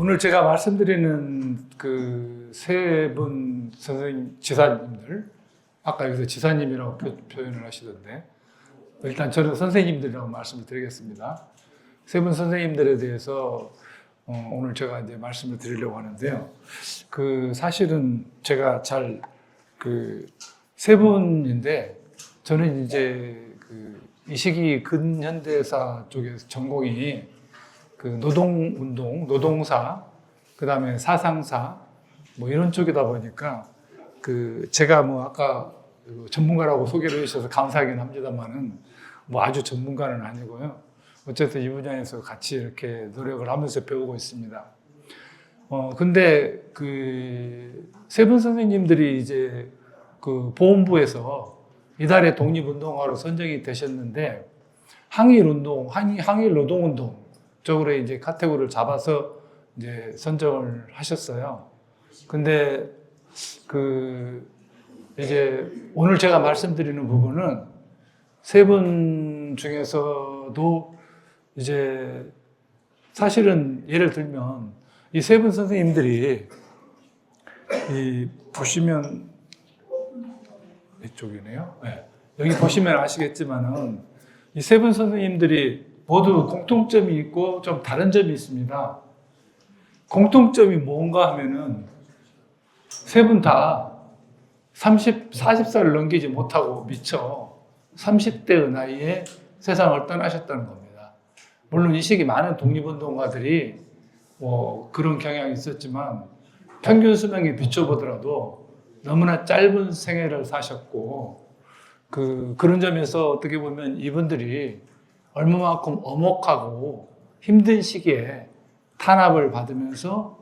오늘 제가 말씀드리는 그 세 분 선생님, 지사님들, 아까 여기서 지사님이라고 표현을 하시던데, 일단 저는 선생님들이라고 말씀을 드리겠습니다. 세 분 선생님들에 대해서 오늘 제가 이제 말씀을 드리려고 하는데요. 그 사실은 제가 잘 세 분인데, 저는 이제 이 시기 근현대사 쪽에서 전공이 노동운동, 노동사, 그 다음에 사상사, 뭐 이런 쪽이다 보니까 제가 아까 전문가라고 소개를 해주셔서 감사하긴 합니다만은 아주 전문가는 아니고요. 어쨌든 이 분야에서 같이 이렇게 노력을 하면서 배우고 있습니다. 근데 세 분 선생님들이 이제 보훈부에서 이달의 독립운동가로 선정이 되셨는데, 항일운동, 항일노동운동 쪽으로 이제 카테고리를 잡아서 이제 선정을 하셨어요. 근데 이제 오늘 제가 말씀드리는 부분은 세 분 중에서도 이제 사실은 예를 들면 이 세 분 선생님들이 보시면 이쪽이네요. 네. 여기 보시면 아시겠지만은 이 세 분 선생님들이 모두 공통점이 있고 좀 다른 점이 있습니다. 공통점이 뭔가 하면은 세 분 다 40살을 넘기지 못하고 미처 30대의 나이에 세상을 떠나셨다는 겁니다. 물론 이 시기 많은 독립운동가들이 그런 경향이 있었지만 평균 수명에 비춰보더라도 너무나 짧은 생애를 사셨고, 그런 점에서 어떻게 보면 이분들이 얼마만큼 엄혹하고 힘든 시기에 탄압을 받으면서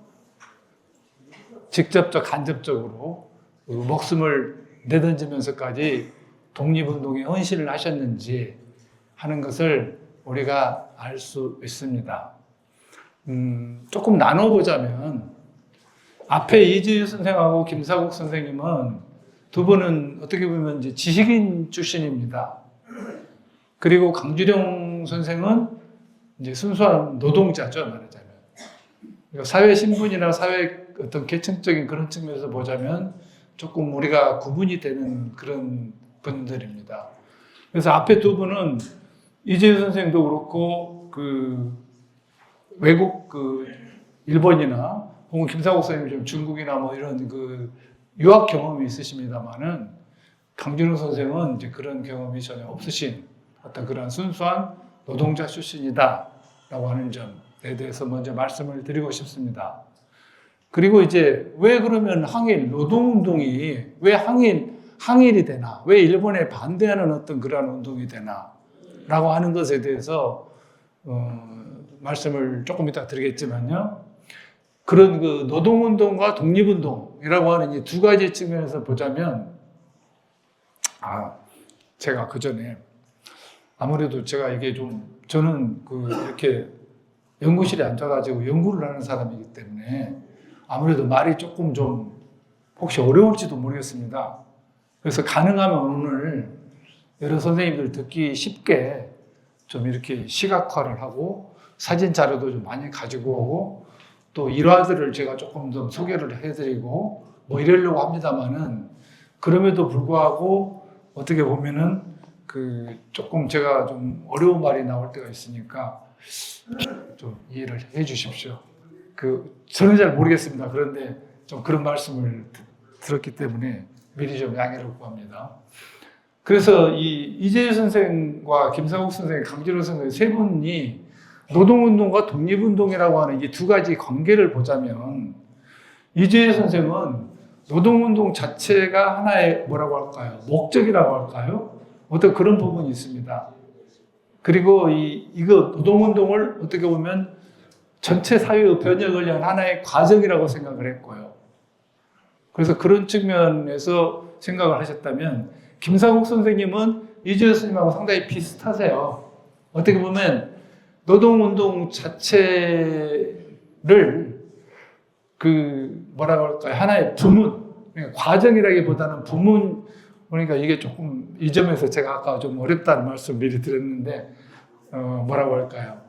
직접적, 간접적으로 목숨을 내던지면서까지 독립운동에 헌신을 하셨는지 하는 것을 우리가 알 수 있습니다. 조금 나눠보자면, 앞에 이재유 선생하고 김사국 선생님은 두 분은 어떻게 보면 이제 지식인 출신입니다. 그리고 강주령 선생은 이제 순수한 노동자죠, 말하자면. 그러니까 사회 신분이나 사회 어떤 계층적인 그런 측면에서 보자면 조금 우리가 구분이 되는 그런 분들입니다. 그래서 앞에 두 분은 이재유 선생도 그렇고 외국 일본이나 혹은 김사국 선생님 중국이나 뭐 이런 유학 경험이 있으십니다만은, 강준호 선생은 이제 그런 경험이 전혀 없으신 어떤 그런 순수한 노동자 출신이다라고 하는 점에 대해서 먼저 말씀을 드리고 싶습니다. 그리고 이제 왜 그러면 항일 노동운동이 왜 항일이 되나, 왜 일본에 반대하는 어떤 그러한 운동이 되나라고 하는 것에 대해서 말씀을 조금 이따 드리겠지만요. 그런 노동운동과 독립운동이라고 하는 이 두 가지 측면에서 보자면, 제가 그 전에 아무래도 제가 이게 저는 이렇게 연구실에 앉아가지고 연구를 하는 사람이기 때문에 아무래도 말이 조금 혹시 어려울지도 모르겠습니다. 그래서 가능하면 오늘 여러 선생님들 듣기 쉽게 좀 이렇게 시각화를 하고 사진 자료도 좀 많이 가지고 오고 또 일화들을 제가 조금 더 소개를 해드리고 이러려고 합니다만은, 그럼에도 불구하고 어떻게 보면은 조금 제가 좀 어려운 말이 나올 때가 있으니까 좀 이해를 해 주십시오. 저는 잘 모르겠습니다. 그런데 좀 그런 말씀을 들었기 때문에 미리 좀 양해를 구합니다. 그래서 이재유 선생과 김사국 선생, 강진호 선생 세 분이 노동운동과 독립운동이라고 하는 이 두 가지 관계를 보자면, 이재유 선생은 노동운동 자체가 하나의 뭐라고 할까요? 목적이라고 할까요? 어떤 그런 부분이 있습니다. 그리고 이거 노동운동을 어떻게 보면 전체 사회의 변혁을 위한 하나의 과정이라고 생각을 했고요. 그래서 그런 측면에서 생각을 하셨다면, 김사국 선생님은 이재유 선생님하고 상당히 비슷하세요. 어떻게 보면 노동운동 자체를 뭐라고 할까요? 하나의 부문, 그러니까 과정이라기보다는 부문, 그러니까 이게 조금 이 점에서 제가 아까 좀 어렵다는 말씀 미리 드렸는데, 뭐라고 할까요?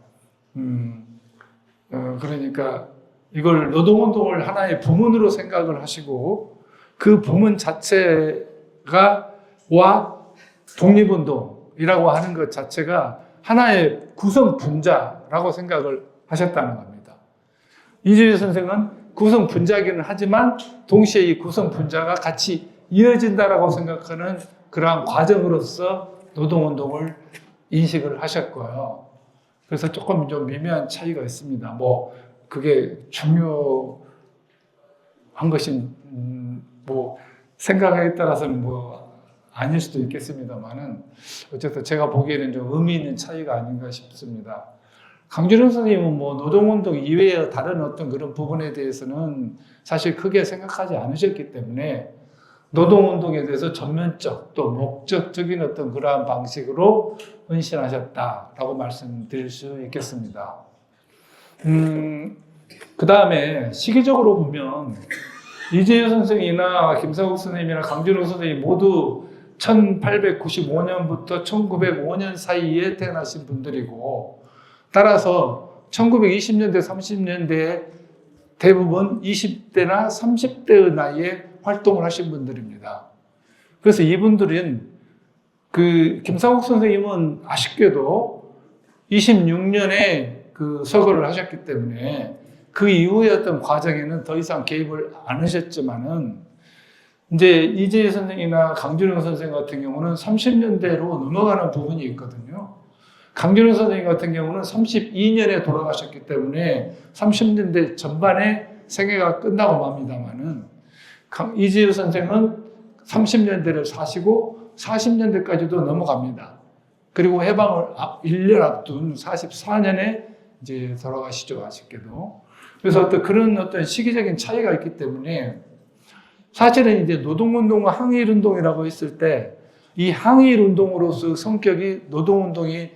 그러니까 이걸 노동운동을 하나의 부문으로 생각을 하시고 그 부문 자체가 와 독립운동이라고 하는 것 자체가 하나의 구성 분자라고 생각을 하셨다는 겁니다. 이재유 선생은 구성 분자기는 하지만 동시에 이 구성 분자가 같이 이어진다라고 생각하는 그러한 과정으로서 노동운동을 인식을 하셨고요. 그래서 조금 좀 미묘한 차이가 있습니다. 뭐 그게 중요한 것이 뭐 생각에 따라서는 뭐 아닐 수도 있겠습니다만은 어쨌든 제가 보기에는 좀 의미 있는 차이가 아닌가 싶습니다. 강준영 선생님은 뭐 노동운동 이외의 다른 어떤 그런 부분에 대해서는 사실 크게 생각하지 않으셨기 때문에 노동운동에 대해서 전면적 또 목적적인 어떤 그러한 방식으로 헌신하셨다라고 말씀드릴 수 있겠습니다. 그 다음에 시기적으로 보면 이재유 선생이나 김사국 선생님이나 강준호 선생님 모두 1895년부터 1905년 사이에 태어나신 분들이고 따라서 1920년대, 30년대에 대부분 20대나 30대의 나이에 활동을 하신 분들입니다. 그래서 이분들은 김사국 선생님은 아쉽게도 26년에 서거를 하셨기 때문에 그 이후의 어떤 과정에는 더 이상 개입을 안 하셨지만은 이제 이재희 선생이나 강준영 선생 같은 경우는 30년대로 넘어가는 부분이 있거든요. 강준영 선생님 같은 경우는 32년에 돌아가셨기 때문에 30년대 전반에 생애가 끝나고 맙니다만은 이재유 선생은 30년대를 사시고 40년대까지도 넘어갑니다. 그리고 해방을 1년 앞둔 44년에 이제 돌아가시죠, 아쉽게도. 그래서 어떤 그런 어떤 시기적인 차이가 있기 때문에 사실은 이제 노동운동과 항일운동이라고 했을 때 이 항일운동으로서 성격이 노동운동이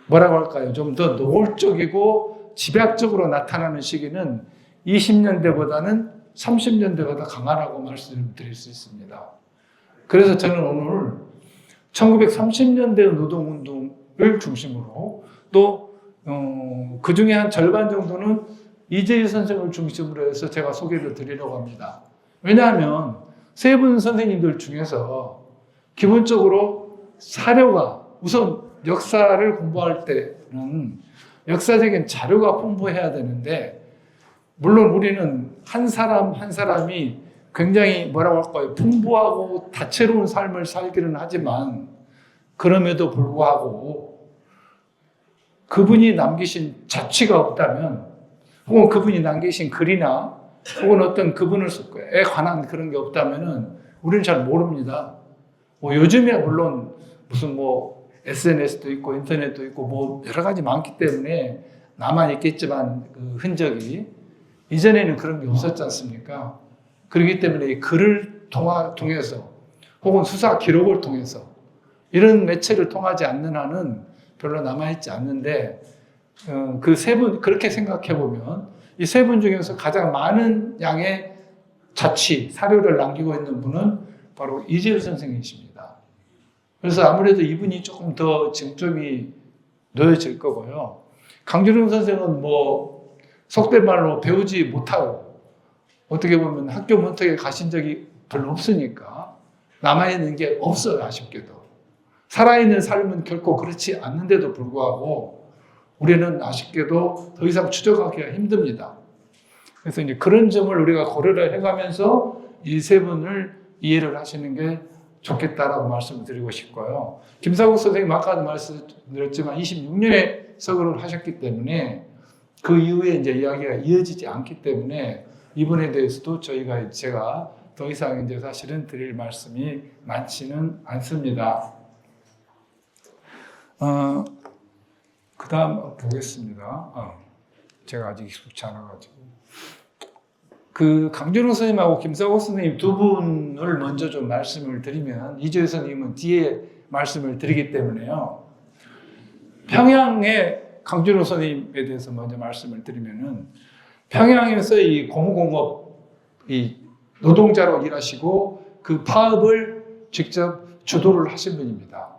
뭐라고 할까요? 좀 더 노골적이고 집약적으로 나타나는 시기는 20년대보다는 30년대보다 강하다고 말씀드릴 수 있습니다. 그래서 저는 오늘 1930년대의 노동운동을 중심으로 또 그 중에 한 절반 정도는 이재유 선생을 중심으로 해서 제가 소개를 드리려고 합니다. 왜냐하면 세 분 선생님들 중에서 기본적으로 사료가 우선 역사를 공부할 때는 역사적인 자료가 풍부해야 되는데 물론 우리는 한 사람 한 사람이 굉장히 뭐라고 할까요? 풍부하고 다채로운 삶을 살기는 하지만 그럼에도 불구하고 그분이 남기신 자취가 없다면 혹은 그분이 남기신 글이나 혹은 어떤 그분에 관한 그런 게 없다면은 우리는 잘 모릅니다. 뭐 요즘에 물론 무슨 뭐 SNS도 있고 인터넷도 있고 뭐 여러 가지 많기 때문에 남아 있겠지만 그 흔적이 이전에는 그런 게 없었지 않습니까? 그렇기 때문에 이 글을 통해서 혹은 수사 기록을 통해서 이런 매체를 통하지 않는 한은 별로 남아있지 않는데 그 세 분 그렇게 생각해 보면 이 세 분 중에서 가장 많은 양의 자취, 사료를 남기고 있는 분은 바로 이재유 선생님이십니다. 그래서 아무래도 이분이 조금 더 쟁점이 놓여질 거고요. 강준영 선생은 뭐 속된 말로 배우지 못하고 어떻게 보면 학교 문턱에 가신 적이 별로 없으니까 남아있는 게 없어요, 아쉽게도. 살아있는 삶은 결코 그렇지 않는데도 불구하고 우리는 아쉽게도 더 이상 추적하기가 힘듭니다. 그래서 이제 그런 점을 우리가 고려를 해가면서 이 세 분을 이해를 하시는 게 좋겠다라고 말씀을 드리고 싶고요. 김사국 선생님 아까도 말씀드렸지만 26년에 서거를 하셨기 때문에 그 이후에 이제 이야기가 이어지지 않기 때문에 이분에 대해서도 제가 더 이상 이제 사실은 드릴 말씀이 많지는 않습니다. 그 다음 보겠습니다. 제가 아직 익숙치 않아가지고. 강준호 선생님하고 김사국 선생님 두 분을 먼저 좀 말씀을 드리면, 이재유 선생님은 뒤에 말씀을 드리기 때문에요. 평양의 강준호 선생님에 대해서 먼저 말씀을 드리면은, 평양에서 이 고무공업, 이 노동자로 일하시고 그 파업을 직접 주도를 하신 분입니다.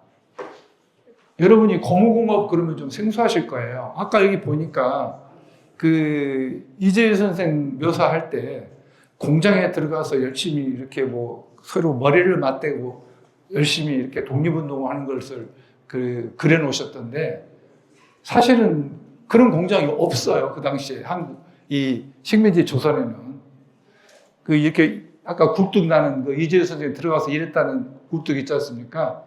여러분이 고무공업 그러면 좀 생소하실 거예요. 아까 여기 보니까 그 이재유 선생 묘사할 때 공장에 들어가서 열심히 이렇게 뭐 서로 머리를 맞대고 열심히 이렇게 독립운동을 하는 것을 그려 놓으셨던데, 사실은 그런 공장이 없어요. 그 당시에 이 식민지 조선에는. 그 이렇게 아까 굴뚝 나는 그 이재유 선생이 들어가서 일했다는 굴뚝 있지 않습니까?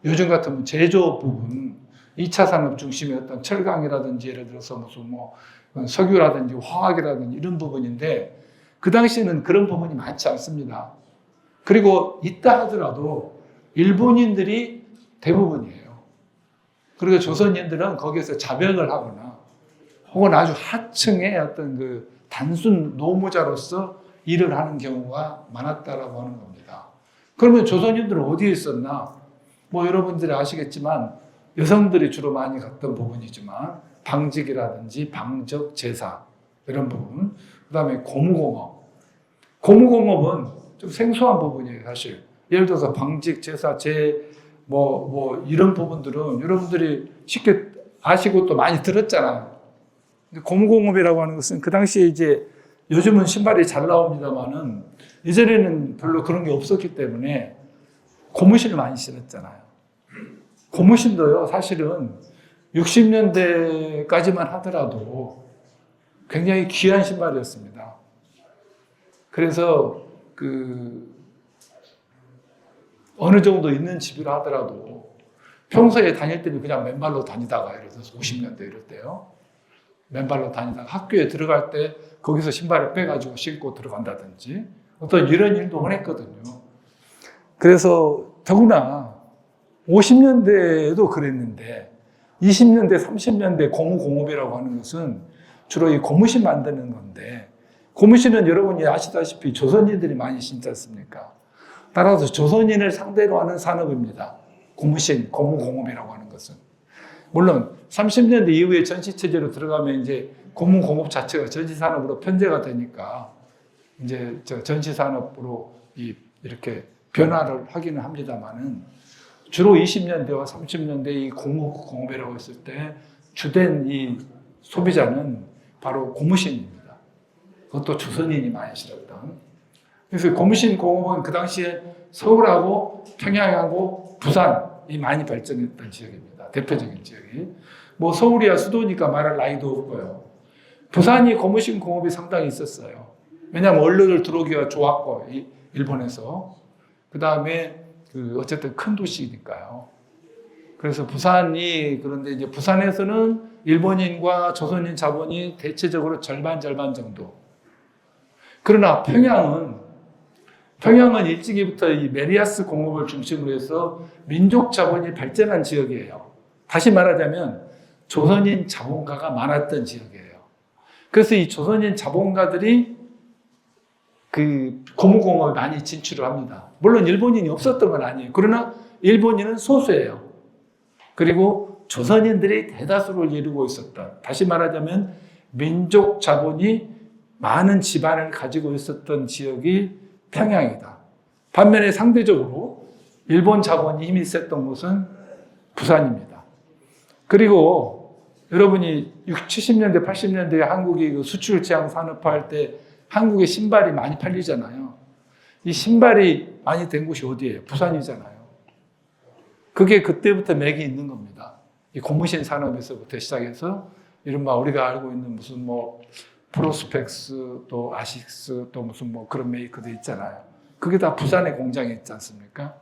요즘 같으면 제조 부분, 2차 산업 중심의 어떤 철강이라든지 예를 들어서 무슨 뭐 석유라든지 화학이라든지 이런 부분인데, 그 당시에는 그런 부분이 많지 않습니다. 그리고 있다 하더라도 일본인들이 대부분이에요. 그리고 조선인들은 거기에서 자병을 하거나 혹은 아주 하층의 어떤 그 단순 노무자로서 일을 하는 경우가 많았다라고 하는 겁니다. 그러면 조선인들은 어디에 있었나? 뭐 여러분들이 아시겠지만 여성들이 주로 많이 갔던 부분이지만 방직이라든지 방적, 제사 이런 부분, 그 다음에 고무공업. 고무공업은 좀 생소한 부분이에요, 사실. 예를 들어서 방직, 제사, 뭐 이런 부분들은 여러분들이 쉽게 아시고 또 많이 들었잖아요. 고무공업이라고 하는 것은 그 당시에 이제 요즘은 신발이 잘 나옵니다만은 예전에는 별로 그런 게 없었기 때문에 고무신을 많이 신었잖아요. 고무신도요, 사실은 60년대까지만 하더라도 굉장히 귀한 신발이었습니다. 그래서 어느 정도 있는 집이라 하더라도 평소에 다닐 때는 그냥 맨발로 다니다가, 예를 들어서 50년대 이럴 때요, 맨발로 다니다가 학교에 들어갈 때 거기서 신발을 빼가지고 신고 들어간다든지 어떤 이런 일도 흔했거든요. 그래서 더구나 50년대에도 그랬는데 20년대, 30년대 고무공업이라고 하는 것은 주로 이 고무신 만드는 건데, 고무신은 여러분이 아시다시피 조선인들이 많이 신지 않습니까? 따라서 조선인을 상대로 하는 산업입니다. 고무신, 고무공업이라고 하는 것은. 물론 30년대 이후에 전시체제로 들어가면 이제 고무공업 자체가 전시산업으로 편제가 되니까 이제 전시산업으로 이렇게 변화를 하기는 합니다만은, 주로 20년대와 30년대 이 고무공업이라고 했을 때 주된 이 소비자는 바로 고무신입니다. 그것도 조선인이 많이 신었던. 그래서 고무신 공업은 그 당시에 서울하고 평양하고 부산이 많이 발전했던 지역입니다. 대표적인 지역이. 뭐 서울이야 수도니까 말할 나이도 없고요. 부산이 고무신 공업이 상당히 있었어요. 왜냐하면 원료를 들어오기가 좋았고, 일본에서. 그 다음에 어쨌든 큰 도시니까요. 그래서 그런데 이제 부산에서는 일본인과 조선인 자본이 대체적으로 절반 정도. 그러나 평양은 일찍이부터 이 메리아스 공업을 중심으로 해서 민족 자본이 발전한 지역이에요. 다시 말하자면 조선인 자본가가 많았던 지역이에요. 그래서 이 조선인 자본가들이 고무공업에 많이 진출을 합니다. 물론 일본인이 없었던 건 아니에요. 그러나 일본인은 소수예요. 그리고 조선인들이 대다수를 이루고 있었던, 다시 말하자면 민족 자본이 많은 집안을 가지고 있었던 지역이 평양이다. 반면에 상대적으로 일본 자본이 힘이 셌던 곳은 부산입니다. 그리고 여러분이 60, 70년대, 80년대에 한국이 수출 지향 산업화할 때 한국의 신발이 많이 팔리잖아요. 이 신발이 많이 된 곳이 어디예요? 부산이잖아요. 그게 그때부터 맥이 있는 겁니다. 이 고무신 산업에서부터 시작해서 이른바 우리가 알고 있는 무슨 뭐 프로스펙스, 또 아식스, 또 무슨 뭐 그런 메이커도 있잖아요. 그게 다 부산의 공장에 있지 않습니까?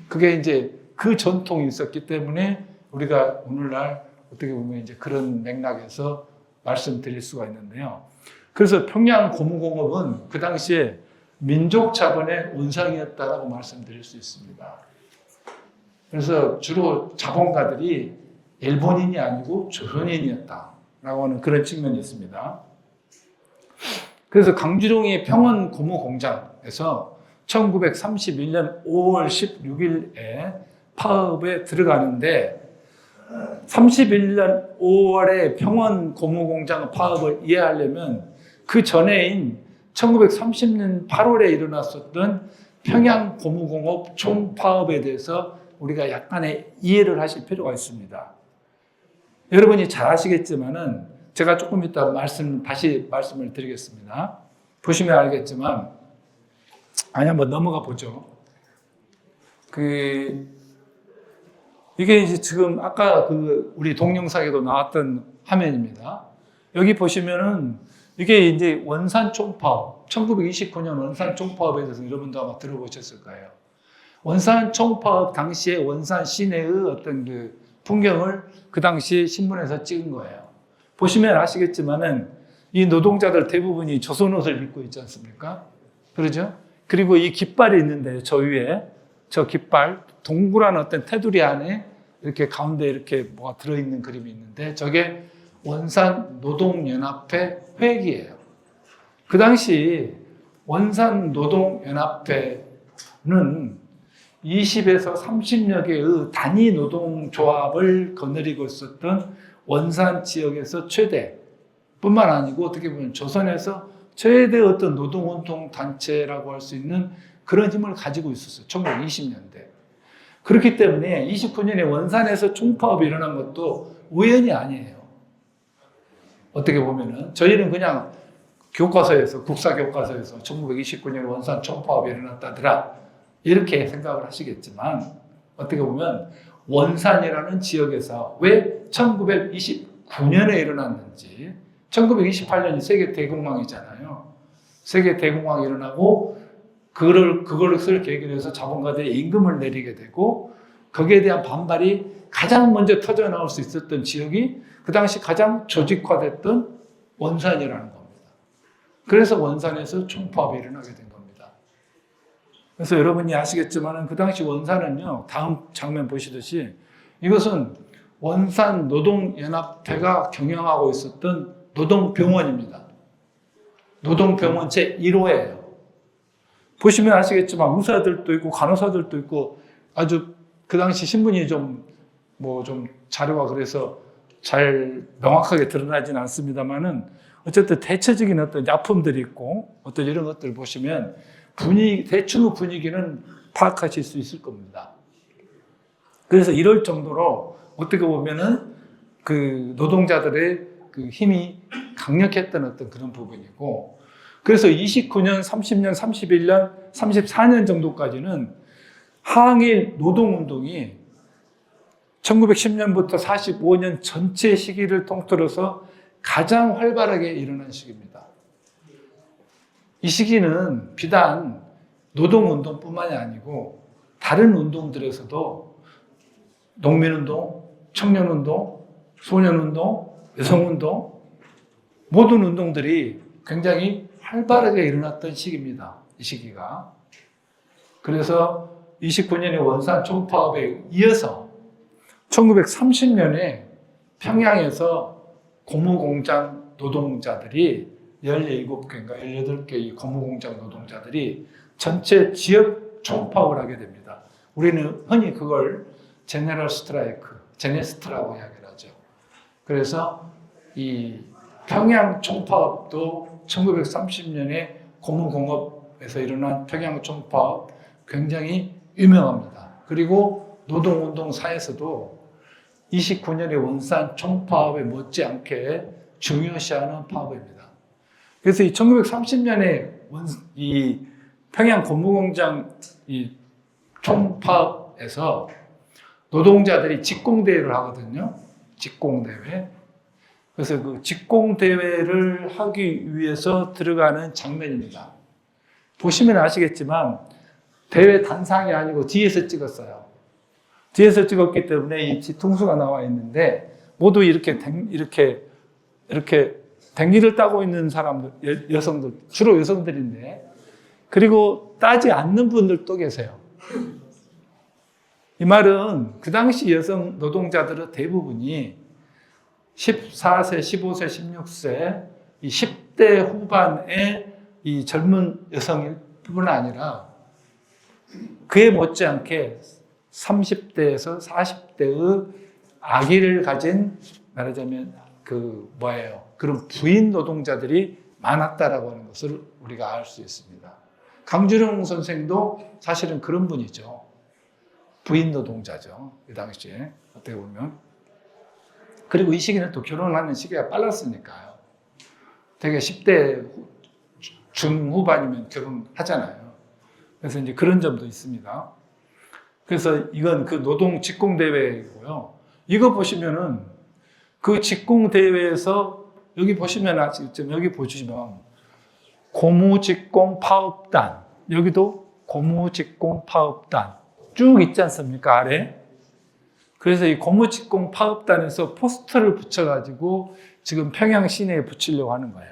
그게 이제 그 전통이 있었기 때문에 우리가 오늘날 어떻게 보면 이제 그런 맥락에서 말씀드릴 수가 있는데요. 그래서 평양 고무공업은 그 당시에 민족 자본의 온상이었다라고 말씀드릴 수 있습니다. 그래서 주로 자본가들이 일본인이 아니고 조선인이었다라고 하는 그런 측면이 있습니다. 그래서 강주동의 평원 고무공장에서 1931년 5월 16일에 파업에 들어가는데, 31년 5월에 평원 고무공장 파업을 이해하려면 그 전해인 1930년 8월에 일어났었던 평양 고무공업 총파업에 대해서 우리가 약간의 이해를 하실 필요가 있습니다. 여러분이 잘 아시겠지만은 제가 조금 이따 다시 말씀을 드리겠습니다. 보시면 알겠지만, 한번 넘어가 보죠. 이게 이제 지금 아까 우리 동영상에도 나왔던 화면입니다. 여기 보시면은 이게 이제 원산 총파업, 1929년 원산 총파업에 대해서 여러분도 아마 들어보셨을 거예요. 원산 총파업 당시에 원산 시내의 어떤 풍경을 그 당시 신문에서 찍은 거예요. 보시면 아시겠지만은 이 노동자들 대부분이 조선 옷을 입고 있지 않습니까? 그러죠? 그리고 이 깃발이 있는데 저 위에 저 깃발 동그란 어떤 테두리 안에 이렇게 가운데 이렇게 뭐가 들어있는 그림이 있는데 저게 원산 노동연합회 회기예요. 그 당시 원산 노동연합회는 20에서 30여 개의 단위 노동조합을 거느리고 있었던 원산 지역에서 최대 뿐만 아니고 어떻게 보면 조선에서 최대 어떤 노동운동 단체라고 할 수 있는 그런 힘을 가지고 있었어요. 1920년대. 그렇기 때문에 29년에 원산에서 총파업이 일어난 것도 우연이 아니에요. 어떻게 보면은 저희는 그냥 교과서에서 국사교과서에서 1929년 원산 총파업이 일어났다더라 이렇게 생각을 하시겠지만 어떻게 보면 원산이라는 지역에서 왜 1929년에 일어났는지 1928년이 세계 대공황이잖아요. 세계 대공황이 일어나고 그것을 계기로 해서 자본가들이 임금을 내리게 되고 거기에 대한 반발이 가장 먼저 터져 나올 수 있었던 지역이 그 당시 가장 조직화됐던 원산이라는 겁니다. 그래서 원산에서 총파업이 일어나게 된 겁니다. 그래서 여러분이 아시겠지만 그 당시 원산은요, 다음 장면 보시듯이 이것은 원산 노동연합회가 경영하고 있었던 노동병원입니다. 노동병원 제1호예요. 보시면 아시겠지만 의사들도 있고 간호사들도 있고 아주 그 당시 신문이 좀 자료가 그래서 잘 명확하게 드러나지는 않습니다만은 어쨌든 대체적인 어떤 약품들이 있고 어떤 이런 것들을 보시면 대충 분위기는 파악하실 수 있을 겁니다. 그래서 이럴 정도로 어떻게 보면은 그 노동자들의 그 힘이 강력했던 어떤 그런 부분이고 그래서 29년, 30년, 31년, 34년 정도까지는 항일 노동운동이 1910년부터 45년 전체 시기를 통틀어서 가장 활발하게 일어난 시기입니다. 이 시기는 비단 노동운동뿐만이 아니고 다른 운동들에서도 농민운동, 청년운동, 소년운동, 여성운동 모든 운동들이 굉장히 활발하게 일어났던 시기입니다. 이 시기가. 그래서 29년의 원산 총파업에 이어서 1930년에 평양에서 고무공장 노동자들이 17개인가 18개의 고무공장 노동자들이 전체 지역 총파업을 하게 됩니다. 우리는 흔히 그걸 제네럴 스트라이크, 제네스트라고 이야기를 하죠. 그래서 이 평양 총파업도 1930년에 고무공업에서 일어난 평양 총파업 굉장히 유명합니다. 그리고 노동운동사에서도 29년의 원산 총파업에 못지않게 중요시하는 파업입니다. 그래서 이 1930년에 이 평양 고무공장 이 총파업에서 노동자들이 직공대회를 하거든요. 직공대회. 그래서 그 직공대회를 하기 위해서 들어가는 장면입니다. 보시면 아시겠지만 대회 단상이 아니고 뒤에서 찍었어요. 뒤에서 찍었기 때문에 이 뒤통수가 나와 있는데 모두 이렇게 댕기를 따고 있는 사람들, 여성들, 주로 여성들인데 그리고 따지 않는 분들도 계세요. 이 말은 그 당시 여성 노동자들은 대부분이 14세, 15세, 16세, 이 10대 후반의 이 젊은 여성일 뿐 아니라 그에 못지않게 30대에서 40대의 아기를 가진 말하자면 그런 부인 노동자들이 많았다라고 하는 것을 우리가 알 수 있습니다. 강주령 선생도 사실은 그런 분이죠. 부인 노동자죠. 그 당시에 어떻게 보면. 그리고 이 시기는 또 결혼하는 시기가 빨랐으니까요. 되게 10대 중후반이면 결혼하잖아요. 그래서 이제 그런 점도 있습니다. 그래서 이건 그 노동 직공대회이고요. 이거 보시면은 그 직공대회에서 여기 보시면 지금 여기 보시면 고무직공파업단, 여기도 고무직공파업단 쭉 있지 않습니까? 아래. 그래서 이 고무직공파업단에서 포스터를 붙여가지고 지금 평양 시내에 붙이려고 하는 거예요.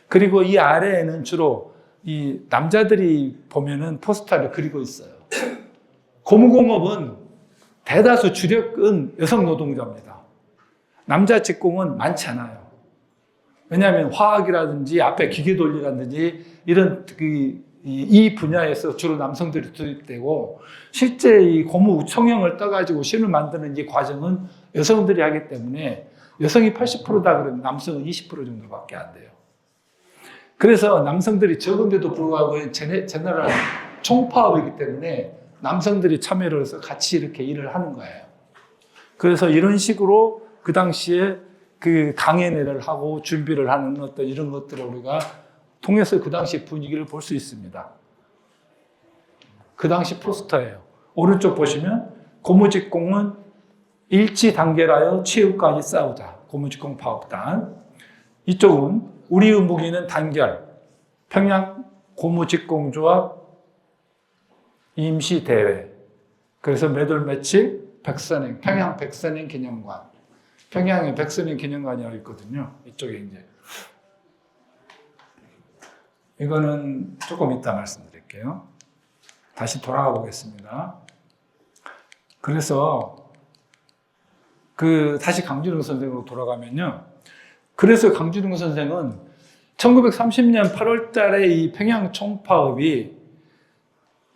그리고 이 아래에는 주로 이 남자들이 보면은 포스터를 그리고 있어요. 고무공업은 대다수 주력은 여성 노동자입니다. 남자 직공은 많지 않아요. 왜냐하면 화학이라든지 앞에 기계 돌리라든지 이런 이 분야에서 주로 남성들이 투입되고 실제 이 고무 우청형을 떠가지고 실을 만드는 이 과정은 여성들이 하기 때문에 여성이 80%다 그러면 남성은 20% 정도밖에 안 돼요. 그래서 남성들이 적은데도 불구하고 제너럴 총파업이기 때문에 남성들이 참여를 해서 같이 이렇게 일을 하는 거예요. 그래서 이런 식으로 그 당시에 그 강연회를 하고 준비를 하는 어떤 이런 것들을 우리가 통해서 그 당시 분위기를 볼 수 있습니다. 그 당시 포스터예요. 오른쪽 보시면 고무직공은 일치 단결하여 최후까지 싸우자. 고무직공 파업단. 이쪽은 우리의 무기는 단결. 평양 고무직공조합 임시대회. 그래서 몇월 며칠 백선행, 평양 백선행 기념관. 평양에 백선행 기념관이라고 있거든요. 이쪽에 이제. 이거는 조금 이따 말씀드릴게요. 다시 돌아가 보겠습니다. 그래서 다시 강준웅 선생으로 돌아가면요. 그래서 강준웅 선생은 1930년 8월 달에 이 평양 총파업이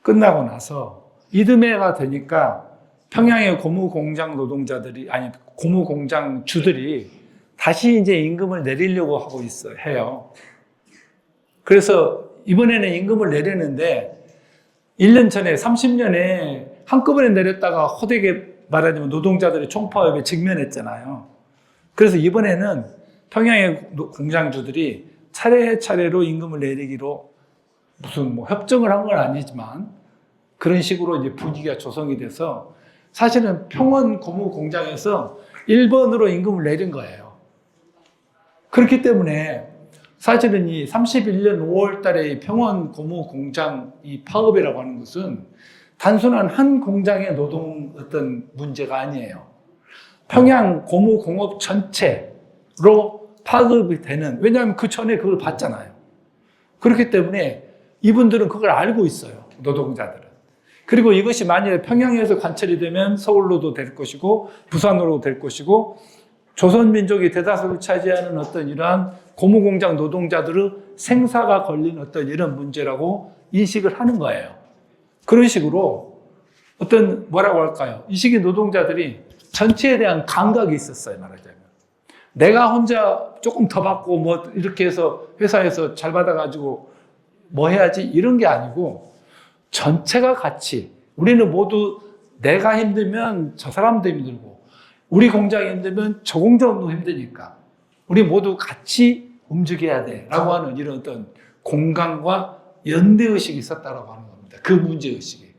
끝나고 나서 이듬해가 되니까 평양의 고무공장 노동자들이, 아니, 고무공장 주들이 다시 이제 임금을 내리려고 하고 해요. 그래서 이번에는 임금을 내리는데 1년 전에 30년에 한꺼번에 내렸다가 호되게 말하자면 노동자들이 총파업에 직면했잖아요. 그래서 이번에는 평양의 공장주들이 차례차례로 임금을 내리기로 무슨 뭐 협정을 한 건 아니지만 그런 식으로 이제 분위기가 조성이 돼서 사실은 평원 고무 공장에서 1번으로 임금을 내린 거예요. 그렇기 때문에 사실은 이 31년 5월 달에 평원 고무 공장 이 파업이라고 하는 것은 단순한 한 공장의 노동 어떤 문제가 아니에요. 평양 고무 공업 전체로 파업이 되는, 왜냐하면 그 전에 그걸 봤잖아요. 그렇기 때문에 이분들은 그걸 알고 있어요. 노동자들은. 그리고 이것이 만약에 평양에서 관철이 되면 서울로도 될 것이고 부산으로 될 것이고 조선민족이 대다수를 차지하는 어떤 이러한 고무공장 노동자들의 생사가 걸린 어떤 이런 문제라고 인식을 하는 거예요. 그런 식으로 어떤 뭐라고 할까요? 이 시기 노동자들이 전체에 대한 감각이 있었어요, 말하자면. 내가 혼자 조금 더 받고 뭐 이렇게 해서 회사에서 잘 받아가지고 뭐 해야지 이런 게 아니고 전체가 같이 우리는 모두 내가 힘들면 저 사람도 힘들고 우리 공장이 힘들면 저 공장도 힘드니까 우리 모두 같이 움직여야 돼라고 하는 이런 어떤 공감과 연대의식이 있었다고 하는 겁니다. 그 문제의식이.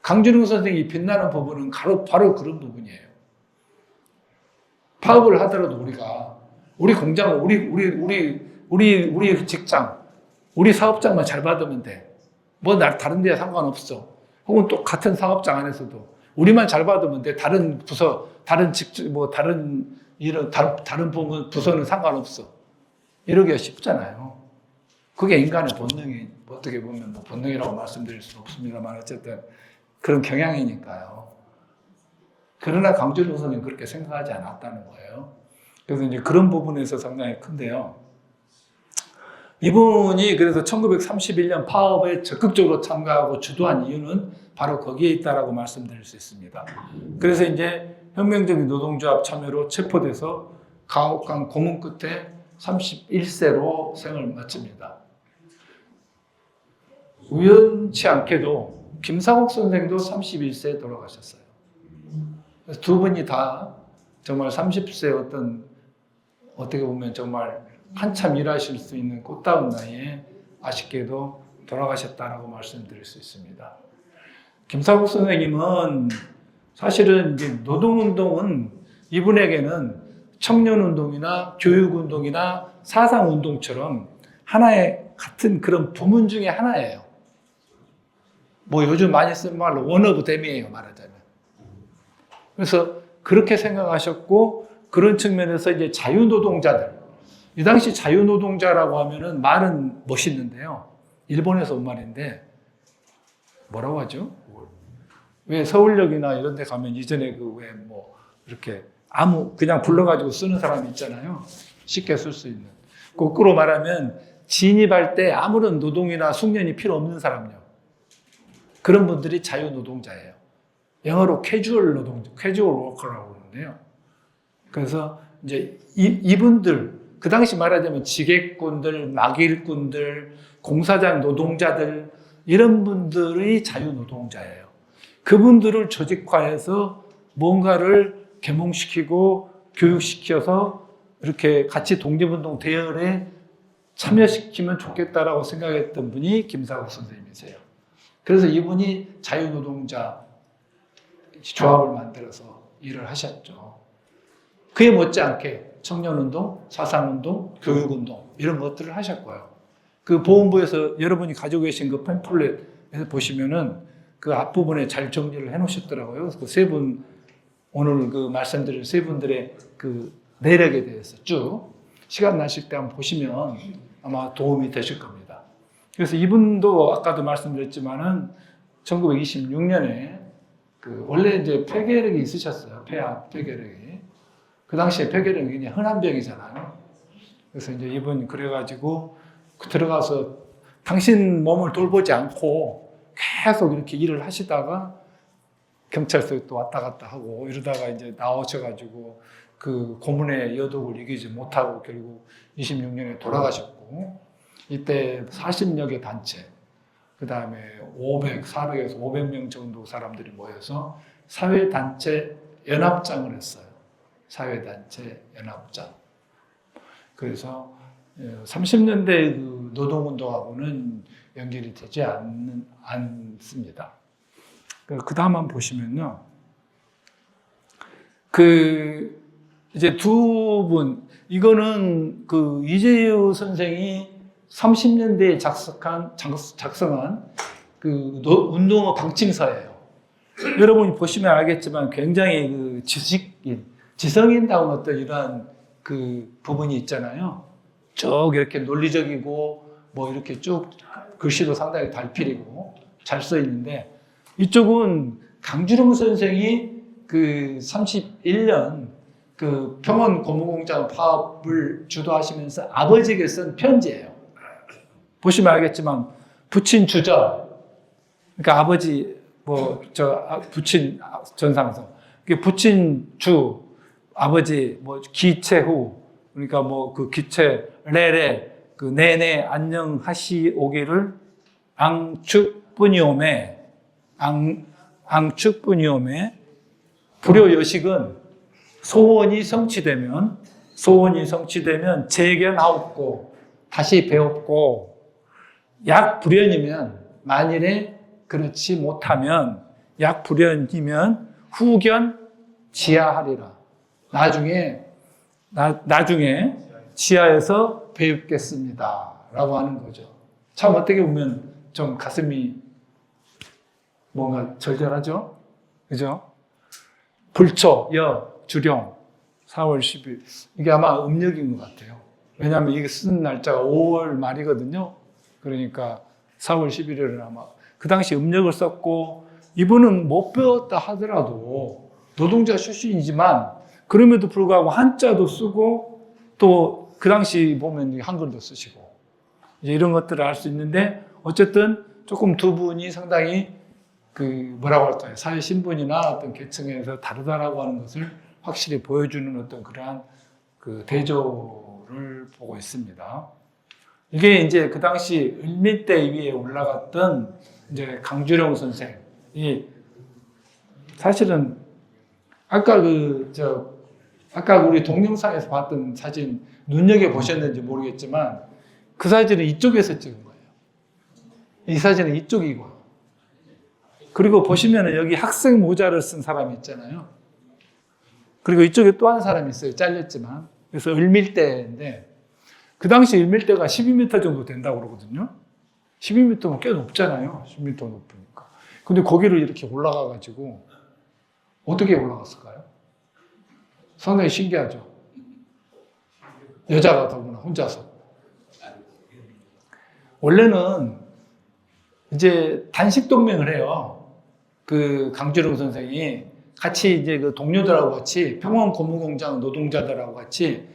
강준웅 선생이 빛나는 부분은 바로 그런 부분이에요. 파업을 하더라도 우리가 우리 공장, 우리 직장, 우리 사업장만 잘 받으면 돼. 뭐 다른 데에 상관없어. 혹은 또 같은 사업장 안에서도 우리만 잘 받으면 돼. 다른 부서, 다른 부서는 상관없어. 이러기가 쉽잖아요. 그게 인간의 본능이, 어떻게 보면 뭐 본능이라고 말씀드릴 수는 없습니다만 어쨌든 그런 경향이니까요. 그러나 강준웅 선생은 그렇게 생각하지 않았다는 거예요. 그래서 이제 그런 부분에서 상당히 큰데요. 이분이 그래서 1931년 파업에 적극적으로 참가하고 주도한 이유는 바로 거기에 있다라고 말씀드릴 수 있습니다. 그래서 이제 혁명적인 노동조합 참여로 체포돼서 가옥강 고문 끝에 31세로 생을 마칩니다. 우연치 않게도 김상옥 선생도 31세에 돌아가셨어요. 그래서 두 분이 다 정말 30세 어떻게 보면 정말 한참 일하실 수 있는 꽃다운 나이에 아쉽게도 돌아가셨다라고 말씀드릴 수 있습니다. 김사국 선생님은 사실은 이제 노동운동은 이분에게는 청년운동이나 교육운동이나 사상운동처럼 하나의 같은 그런 부문 중에 하나예요. 뭐 요즘 많이 쓰는 말로 원 오브 댐이에요, 말하자면. 그래서 그렇게 생각하셨고, 그런 측면에서 이제 자유노동자들, 이 당시 자유노동자라고 하면은 말은 멋있는데요. 일본에서 온 말인데, 뭐라고 하죠? 왜 서울역이나 이런 데 가면 이전에 이렇게 그냥 불러가지고 쓰는 사람이 있잖아요. 쉽게 쓸 수 있는. 거꾸로 말하면 진입할 때 아무런 노동이나 숙련이 필요 없는 사람요. 그런 분들이 자유노동자예요. 영어로 캐주얼 워커라고 그러는데요. 그래서 이제 이분들, 그 당시 말하자면 지객꾼들, 막일꾼들, 공사장 노동자들, 이런 분들이 자유노동자예요. 그분들을 조직화해서 뭔가를 계몽시키고 교육시켜서 이렇게 같이 독립운동 대열에 참여시키면 좋겠다라고 생각했던 분이 김사국 선생님이세요. 그래서 이분이 자유노동자 조합을 만들어서 일을 하셨죠. 그에 못지않게 청년운동, 사상운동, 교육운동 이런 것들을 하셨고요. 그 보훈부에서 여러분이 가지고 계신 그 팸플렛에서 보시면은 그 앞부분에 잘 정리를 해 놓으셨더라고요. 그 세 분, 오늘 그 말씀드릴 세 분들의 그 내력에 대해서 쭉 시간 나실 때 한번 보시면 아마 도움이 되실 겁니다. 그래서 이분도 아까도 말씀드렸지만은 1926년에 원래 이제 폐결핵이 있으셨어요. 폐결핵이. 그 당시에 폐결핵이 그냥 흔한 병이잖아요. 그래서 이제 이분 그래가지고 들어가서 당신 몸을 돌보지 않고 계속 이렇게 일을 하시다가 경찰서에 또 왔다 갔다 하고 이러다가 이제 나오셔가지고 그 고문의 여독을 이기지 못하고 결국 26년에 돌아가셨고, 이때 40여 개 단체, 그 다음에 400에서 500명 정도 사람들이 모여서 사회단체 연합장을 했어요. 사회단체 연합장. 그래서 30년대 그 노동운동하고는 연결이 되지 않습니다. 그 다음 한번 보시면요. 이제 두 분, 이거는 이재유 선생이 30년대에 작성한 운동어 방침서예요. 여러분이 보시면 알겠지만 굉장히 지성인다운 어떤 이러한 부분이 있잖아요. 쭉 이렇게 논리적이고, 이렇게 쭉 글씨도 상당히 달필이고, 잘 써 있는데, 이쪽은 강주룡 선생이 31년 평원 고무공장 파업을 주도하시면서 아버지에게 쓴 편지예요. 보시면 알겠지만, 부친 주전, 그러니까 아버지, 부친 전상서, 부친 주, 아버지, 기체후, 그러니까 기체, 레레, 내내 안녕하시오기를 앙축뿐이오매, 불효여식은 소원이 성취되면 재견하옵고, 다시 배웠고, 약불연이면, 만일에 그렇지 못하면, 약불연이면 후견 지하하리라. 나중에 지하에서 배웁겠습니다. 라고 하는 거죠. 참 어떻게 보면 좀 가슴이 뭔가 절절하죠? 그죠? 불초, 주령, 4월 10일. 이게 아마 음력인 것 같아요. 왜냐하면 이게 쓴 날짜가 5월 말이거든요. 그러니까 4월 11일은 아마 그 당시 음력을 썼고, 이분은 못 배웠다 하더라도 노동자 출신이지만 그럼에도 불구하고 한자도 쓰고 또 그 당시 보면 한글도 쓰시고 이제 이런 것들을 알 수 있는데, 어쨌든 조금 두 분이 상당히 뭐라고 할까요? 사회 신분이나 어떤 계층에서 다르다라고 하는 것을 확실히 보여주는 어떤 그러한 대조를 보고 있습니다. 이게 이제 그 당시 을밀대 위에 올라갔던 이제 강주룡 선생이 사실은 아까 아까 우리 동영상에서 봤던 사진 눈여겨보셨는지 모르겠지만 그 사진은 이쪽에서 찍은 거예요. 이 사진은 이쪽이고. 그리고 보시면 여기 학생 모자를 쓴 사람이 있잖아요. 그리고 이쪽에 또 한 사람이 있어요. 잘렸지만. 그래서 을밀대인데 그 당시 을밀대가 12m 정도 된다고 그러거든요. 12m면 꽤 높잖아요. 10m 높으니까. 근데 거기를 이렇게 올라가가지고 어떻게 올라갔을까요? 상당히 신기하죠. 여자가 더구나 혼자서. 원래는 이제 단식 동맹을 해요. 그 강주룡 선생이 같이 이제 그 동료들하고 같이 평원 고무공장 노동자들하고 같이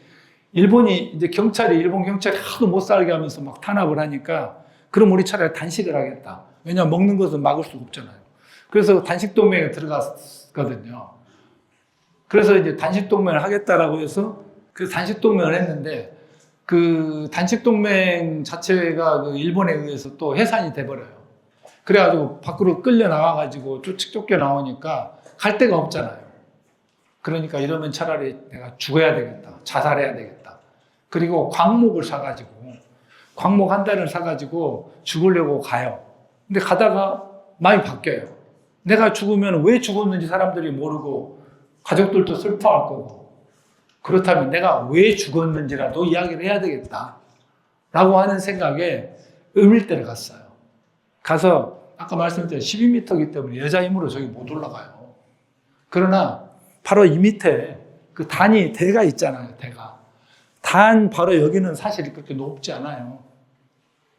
일본이 이제 일본 경찰이 하도 못 살게 하면서 막 탄압을 하니까 그럼 우리 차라리 단식을 하겠다. 왜냐하면 먹는 것은 막을 수가 없잖아요. 그래서 단식 동맹에 들어갔거든요. 그래서 이제 단식 동맹을 하겠다라고 해서 그 단식 동맹을 했는데 그 단식 동맹 자체가 그 일본에 의해서 또 해산이 돼버려요. 그래가지고 밖으로 끌려 나와가지고 쫓겨 나오니까 갈 데가 없잖아요. 그러니까 이러면 차라리 내가 죽어야 되겠다. 자살해야 되겠다. 그리고 광목을 사가지고 광목 한 달을 사가지고 죽으려고 가요. 근데 가다가 많이 바뀌어요. 내가 죽으면 왜 죽었는지 사람들이 모르고 가족들도 슬퍼할 거고 그렇다면 내가 왜 죽었는지라도 이야기를 해야 되겠다 라고 하는 생각에 을밀대를 갔어요. 가서 아까 말씀드린 12m이기 때문에 여자 힘으로 저기 못 올라가요. 그러나 바로 이 밑에 그 대가 있잖아요. 대가. 바로 여기는 사실 그렇게 높지 않아요.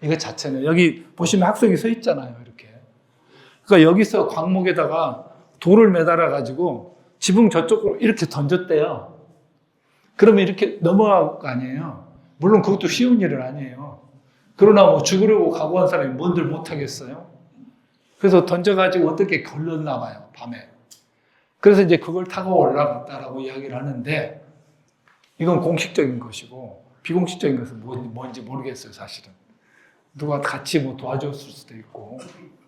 이거 자체는 여기 보시면 학생이 서 있잖아요. 이렇게. 그러니까 여기서 광목에다가 돌을 매달아 가지고 지붕 저쪽으로 이렇게 던졌대요. 그러면 이렇게 넘어갈 거 아니에요. 물론 그것도 쉬운 일은 아니에요. 그러나 뭐 죽으려고 각오한 사람이 뭔들 못하겠어요. 그래서 던져가지고 어떻게 걸렸나 봐요. 밤에. 그래서 이제 그걸 타고 올라갔다라고 이야기를 하는데 이건 공식적인 것이고 비공식적인 것은 뭔지 모르겠어요. 사실은. 누가 같이 뭐 도와줬을 수도 있고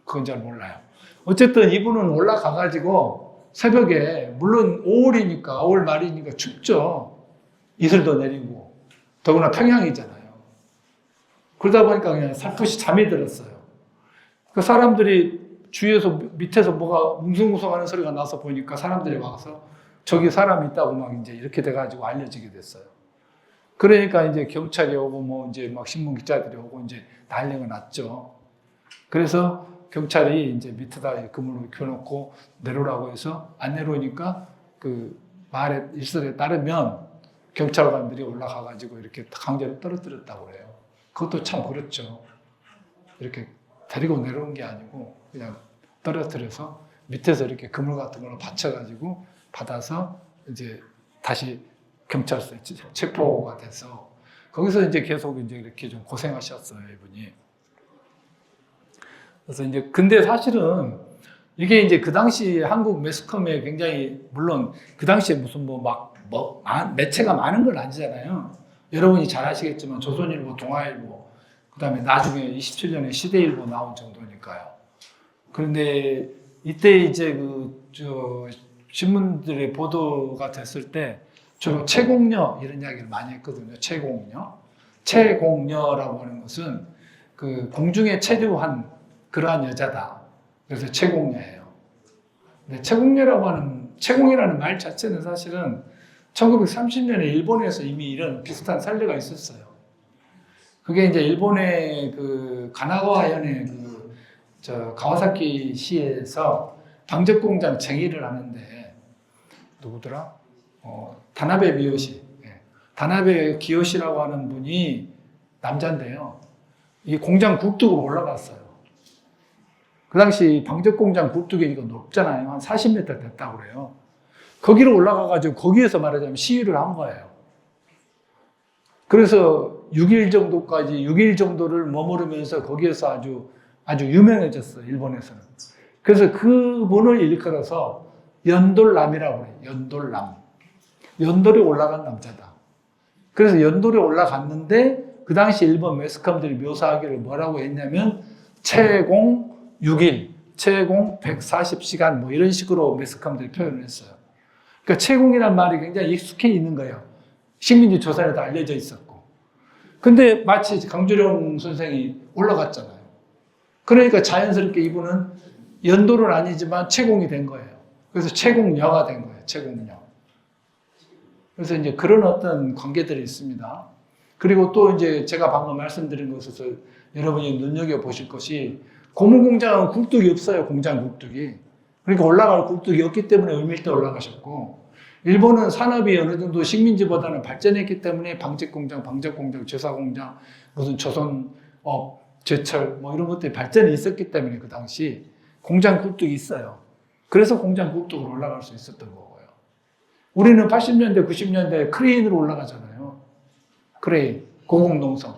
그건 잘 몰라요. 어쨌든 이분은 올라가가지고 새벽에 물론 5월이니까 5월 말이니까 춥죠. 이슬도 내리고 더구나 평양이잖아요. 그러다 보니까 그냥 살포시 잠이 들었어요. 그 사람들이 주위에서 밑에서 뭐가 웅성웅성하는 소리가 나서 보니까 사람들이 와서 저기 사람이 있다고 막 이제 이렇게 돼가지고 알려지게 됐어요. 그러니까 이제 경찰이 오고 뭐 이제 막 신문 기자들이 오고 이제 난리가 났죠. 그래서 경찰이 이제 밑에다 그물을 켜놓고 내려오라고 해서 안 내려오니까 그 말의 일설에 따르면 경찰관들이 올라가가지고 이렇게 강제로 떨어뜨렸다고 그래요. 그것도 참 그렇죠. 이렇게 데리고 내려온 게 아니고 그냥 떨어뜨려서 밑에서 이렇게 그물 같은 걸로 받쳐가지고 받아서 이제 다시 경찰서에 체포가 돼서 거기서 이제 계속 이제 이렇게 좀 고생하셨어요, 이분이. 그래서 이제 근데 사실은 이게 이제 그 당시 한국 매스컴에 굉장히 물론 그 당시에 무슨 매체가 많은 건 아니잖아요. 여러분이 잘 아시겠지만 조선일보, 동아일보, 그다음에 나중에 27년에 시대일보 나온 정도니까요. 그런데 이때 이제 신문들의 보도가 됐을 때 주로 채공녀 이런 이야기를 많이 했거든요. 채공녀라고 하는 것은 그 공중에 체류한 그러한 여자다. 그래서 채공녀예요. 근데 채공이라는 말 자체는 사실은 1930년에 일본에서 이미 이런 비슷한 사례가 있었어요. 그게 이제 일본의 그 가나가와현의 가와사키 시에서 방적 공장 쟁의를 하는데 누구더라? 다나베 미요시. 다나베 기요시라고 하는 분이 남자인데요. 이 공장 굴뚝으로 올라갔어요. 그 당시 방적 공장 굴뚝이 이거 높잖아요. 한 40m 됐다고 그래요. 거기로 올라가가지고 거기에서 말하자면 시위를 한 거예요. 그래서 6일 정도를 머무르면서 거기에서 아주 유명해졌어요. 일본에서는. 그래서 그분을 일컬어서 연돌남이라고 해요. 연돌남. 연돌에 올라간 남자다. 그래서 연돌에 올라갔는데 그 당시 일본 매스컴들이 묘사하기를 뭐라고 했냐면 채공 6일, 채공 140시간 뭐 이런 식으로 매스컴들이 표현을 했어요. 그러니까 채공이란 말이 굉장히 익숙해 있는 거예요. 식민지 조선에도 알려져 있었고. 근데 마치 강주룡 선생이 올라갔잖아요. 그러니까 자연스럽게 이분은 연도는 아니지만 채공이 된 거예요. 그래서 채공녀가 된 거예요. 채공녀. 그래서 이제 그런 어떤 관계들이 있습니다. 그리고 또 이제 제가 방금 말씀드린 것에서 여러분이 눈여겨보실 것이 고무공장은 굴뚝이 없어요. 공장 굴뚝이. 그러니까 올라갈 굴뚝이 없기 때문에 을밀대 올라가셨고, 일본은 산업이 어느 정도 식민지보다는 발전했기 때문에 방직공장, 방적공장, 제사공장, 무슨 조선업, 제철 뭐 이런 것들이 발전이 있었기 때문에 그 당시 공장 굴뚝이 있어요. 그래서 공장 굴뚝으로 올라갈 수 있었던 거고요. 우리는 80년대, 90년대에 크레인으로 올라가잖아요. 크레인, 고공농성.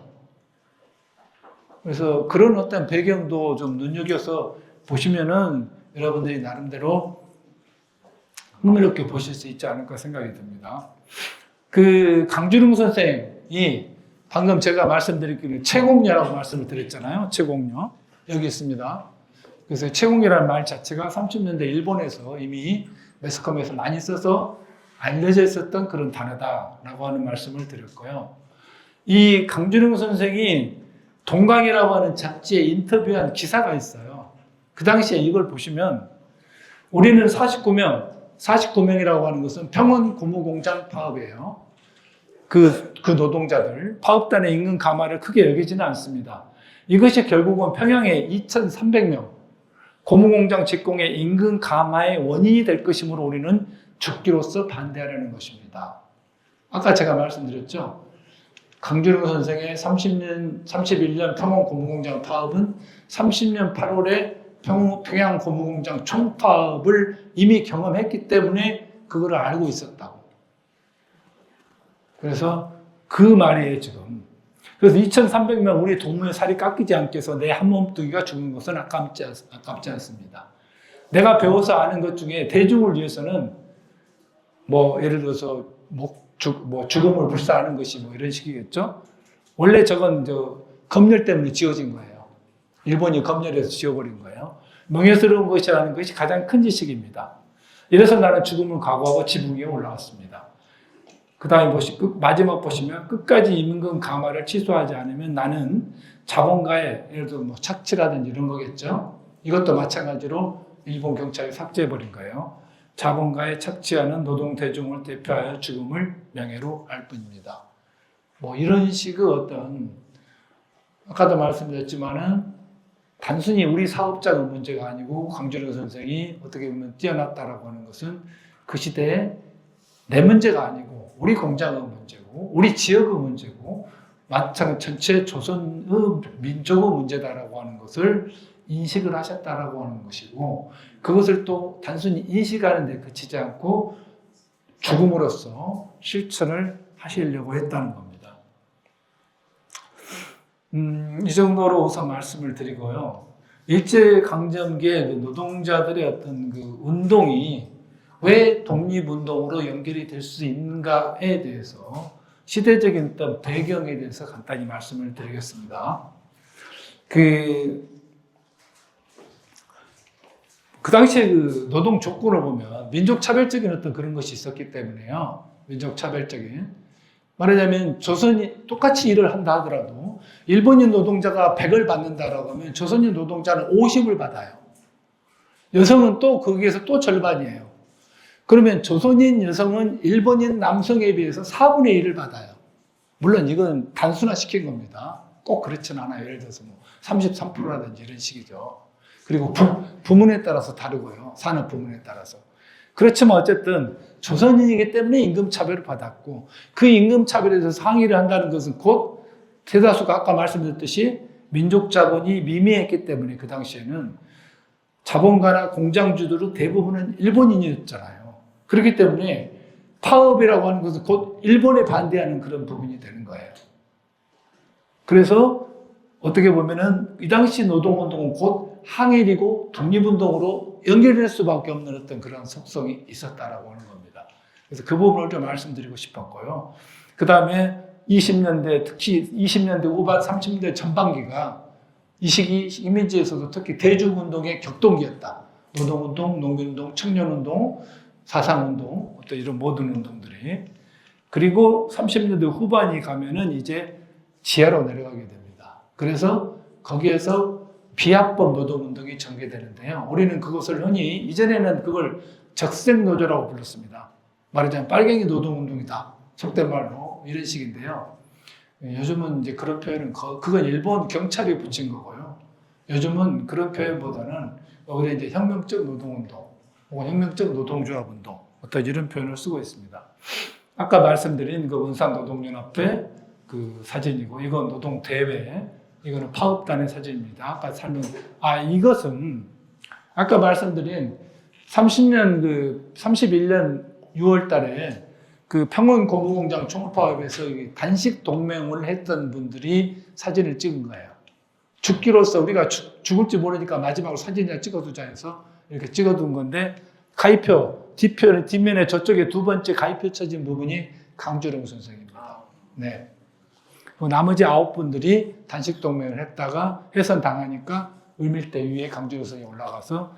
그래서 그런 어떤 배경도 좀 눈여겨서 보시면은 여러분들이 나름대로 흥미롭게 보실 수 있지 않을까 생각이 듭니다. 그 강주룡 선생이 방금 제가 말씀드렸기를 채공녀라고 말씀을 드렸잖아요. 채공녀. 여기 있습니다. 그래서 채공이라는 말 자체가 30년대 일본에서 이미 매스컴에서 많이 써서 알려져 있었던 그런 단어다라고 하는 말씀을 드렸고요. 이 강주룡 선생이 동강이라고 하는 잡지에 인터뷰한 기사가 있어요. 그 당시에 이걸 보시면 우리는 49명이라고 하는 것은 평원 고무공장 파업이에요. 그 노동자들, 파업단의 임금 감화를 크게 여기지는 않습니다. 이것이 결국은 평양의 2,300명 고무공장 직공의 임금 감화의 원인이 될 것이므로 우리는 죽기로서 반대하려는 것입니다. 아까 제가 말씀드렸죠. 강주룡 선생의 31년 평원 고무공장 파업은 30년 8월에 평양 고무공장 총파업을 이미 경험했기 때문에 그거를 알고 있었다고. 그래서 그 말이에요, 지금. 그래서 2,300명 우리 동무의 살이 깎이지 않게 해서 내 한 몸뚱이가 죽은 것은 아깝지 않습니다. 내가 배워서 아는 것 중에 대중을 위해서는 뭐 예를 들어서 죽음을 불사하는 것이 뭐 이런 식이겠죠. 원래 저건 검열 때문에 지어진 거예요. 일본이 검열해서 지어버린 거예요. 명예스러운 것이라는 것이 가장 큰 지식입니다. 이래서 나는 죽음을 각오하고 지붕 위에 올라왔습니다. 그 다음에 마지막 보시면 끝까지 임금 감화를 취소하지 않으면 나는 자본가의 예를 들어 뭐 착취라든지 이런 거겠죠. 이것도 마찬가지로 일본 경찰이 삭제해버린 거예요. 자본가의 착취하는 노동 대중을 대표하여 죽음을 명예로 알 뿐입니다. 뭐 이런 식의 어떤 아까도 말씀드렸지만은 단순히 우리 사업자의 문제가 아니고 강주룡 선생이 어떻게 보면 뛰어났다라고 하는 것은 그 시대에 내 문제가 아니고 우리 공장의 문제고 우리 지역의 문제고 마찬가지로 전체 조선의 민족의 문제다라고 하는 것을 인식을 하셨다라고 하는 것이고 그것을 또 단순히 인식하는 데 그치지 않고 죽음으로써 실천을 하시려고 했다는 겁니다. 이 정도로 우선 말씀을 드리고요. 일제강점기에 노동자들의 어떤 그 운동이 왜 독립운동으로 연결이 될 수 있는가에 대해서 시대적인 어떤 배경에 대해서 간단히 말씀을 드리겠습니다. 그 당시에 그 노동 조건을 보면 민족차별적인 어떤 그런 것이 있었기 때문에요. 민족차별적인. 말하자면 조선이 똑같이 일을 한다 하더라도 일본인 노동자가 100을 받는다라고 하면 조선인 노동자는 50을 받아요. 여성은 또 거기에서 또 절반이에요. 그러면 조선인 여성은 일본인 남성에 비해서 4분의 1을 받아요. 물론 이건 단순화시킨 겁니다. 꼭 그렇진 않아요. 예를 들어서 뭐 33%라든지 이런 식이죠. 그리고 부문에 따라서 다르고요. 산업 부문에 따라서. 그렇지만 어쨌든 조선인이기 때문에 임금차별을 받았고 그 임금차별에 대해서 항의를 한다는 것은 곧 대다수가 아까 말씀드렸듯이 민족자본이 미미했기 때문에 그 당시에는 자본가나 공장주들은 대부분은 일본인이었잖아요. 그렇기 때문에 파업이라고 하는 것은 곧 일본에 반대하는 그런 부분이 되는 거예요. 그래서 어떻게 보면은 이 당시 노동운동은 곧 항일이고 독립운동으로 연결될 수밖에 없는 어떤 그런 속성이 있었다라고 하는 겁니다. 그래서 그 부분을 좀 말씀드리고 싶었고요. 그 다음에 20년대, 특히 20년대 후반, 30년대 전반기가 이 시기 식민지에서도 특히 대중운동의 격동기였다. 노동운동, 농민운동, 청년운동, 사상운동, 어떤 이런 모든 운동들이. 그리고 30년대 후반이 가면은 이제 지하로 내려가게 됩니다. 그래서 거기에서 비합법 노동운동이 전개되는데요. 우리는 그것을 흔히, 이전에는 그걸 적색노조라고 불렀습니다. 말하자면 빨갱이 노동운동이다. 속된 말로 이런 식인데요. 요즘은 이제 그런 표현은, 그건 일본 경찰이 붙인 거고요. 요즘은 그런 표현보다는 오히려 이제 혁명적 노동운동, 혹은 혁명적 노동조합운동, 어떤 이런 표현을 쓰고 있습니다. 아까 말씀드린 그 원산노동연합회 그 사진이고, 이건 노동대회, 이거는 파업단의 사진입니다. 아까 이것은 아까 말씀드린 31년 6월 달에 그 평원 고무공장 총파업에서 단식 동맹을 했던 분들이 사진을 찍은 거예요. 죽기로서 우리가 죽을지 모르니까 마지막으로 사진이나 찍어두자 해서 이렇게 찍어둔 건데, 가위표, 뒷면에 저쪽에 두 번째 가위표 쳐진 부분이 강주령 선생입니다. 네. 나머지 9분들이 단식 동맹을 했다가 해선 당하니까 을밀대 위에 강주령 선생이 올라가서.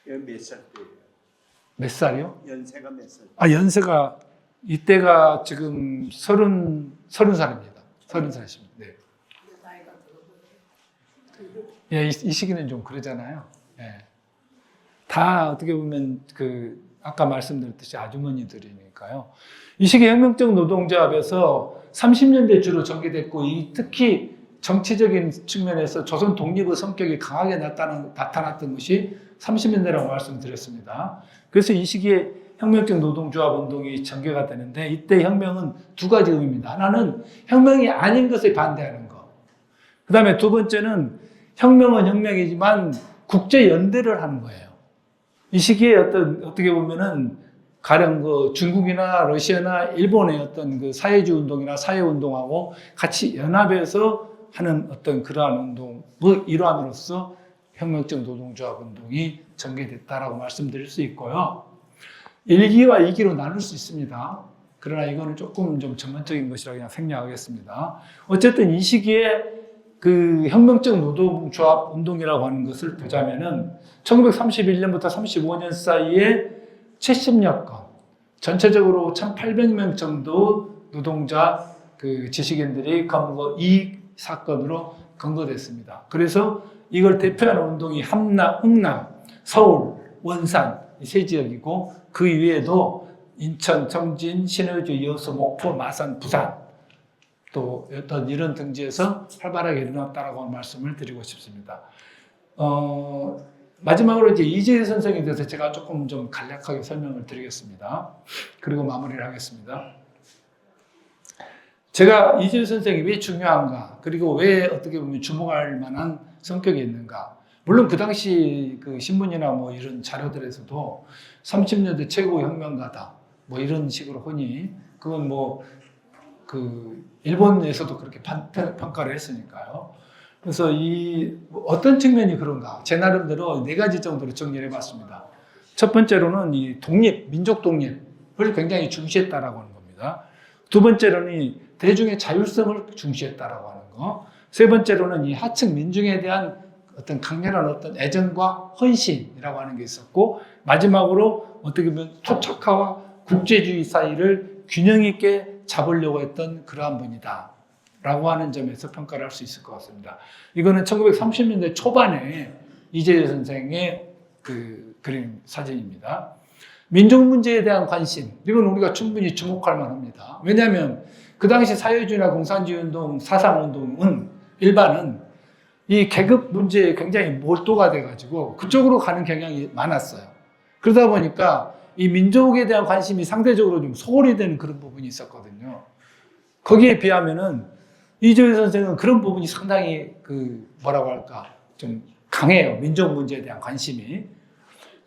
몇 살 때예요? 몇 살이요? 연세가 몇 살? 연세가 이때가 지금 30살입니다. 30살이십니다. 네. 예, 이 시기는 좀 그러잖아요. 예. 다 어떻게 보면 아까 말씀드렸듯이 아주머니들이니까요. 이 시기 혁명적 노동조합에서 30년대 주로 전개됐고, 특히 정치적인 측면에서 조선 독립의 성격이 강하게 나타났던 것이 30년대라고 말씀드렸습니다. 그래서 이 시기에 혁명적 노동조합 운동이 전개가 되는데, 이때 혁명은 두 가지 의미입니다. 하나는 혁명이 아닌 것에 반대하는 것. 그 다음에 두 번째는 혁명은 혁명이지만 국제연대를 하는 거예요. 이 시기에 어떻게 보면은 가령 중국이나 러시아나 일본의 어떤 그 사회주의 운동이나 사회운동하고 같이 연합해서 하는 어떤 그러한 운동의 일환으로서 혁명적 노동조합 운동이 전개됐다라고 말씀드릴 수 있고요. 1기와 2기로 나눌 수 있습니다. 그러나 이거는 조금 좀 전문적인 것이라 그냥 생략하겠습니다. 어쨌든 이 시기에 그 혁명적 노동조합 운동이라고 하는 것을 보자면은 1931년부터 35년 사이에 70여 건, 전체적으로 1,800명 정도 노동자 지식인들이 검거 이 사건으로 검거됐습니다. 그래서 이걸 대표하는 운동이 흥남, 서울, 원산 이 세 지역이고, 그 이외에도 인천, 청진, 신의주, 여수, 목포, 마산, 부산 또 어떤 이런 등지에서 활발하게 일어났다라고 말씀을 드리고 싶습니다. 마지막으로 이제 이재일 선생에 대해서 제가 조금 좀 간략하게 설명을 드리겠습니다. 그리고 마무리를 하겠습니다. 제가 이재일 선생이 왜 중요한가, 그리고 왜 어떻게 보면 주목할 만한 성격이 있는가. 물론 그 당시 그 신문이나 뭐 이런 자료들에서도 30년대 최고 혁명가다 뭐 이런 식으로 흔히, 그건 뭐 일본에서도 그렇게 평가를 했으니까요. 그래서 어떤 측면이 그런가, 제 나름대로 4가지 정도로 정리를 해봤습니다. 첫 번째로는 이 민족 독립을 굉장히 중시했다라고 하는 겁니다. 두 번째로는 이 대중의 자율성을 중시했다라고 하는 거. 세 번째로는 이 하층 민중에 대한 어떤 강렬한 어떤 애정과 헌신이라고 하는 게 있었고, 마지막으로 어떻게 보면 토착화와 국제주의 사이를 균형 있게 잡으려고 했던 그러한 분이다 라고 하는 점에서 평가를 할 수 있을 것 같습니다. 이거는 1930년대 초반에 이재일 선생의 그림 사진입니다. 민족 문제에 대한 관심, 이건 우리가 충분히 주목할 만합니다. 왜냐하면 그 당시 사회주의나 공산주의 운동, 사상운동은 일반은 이 계급 문제에 굉장히 몰두가 돼가지고 그쪽으로 가는 경향이 많았어요. 그러다 보니까 이 민족에 대한 관심이 상대적으로 좀 소홀히 되는 그런 부분이 있었거든요. 거기에 비하면은 이재일 선생은 그런 부분이 상당히 좀 강해요. 민족 문제에 대한 관심이.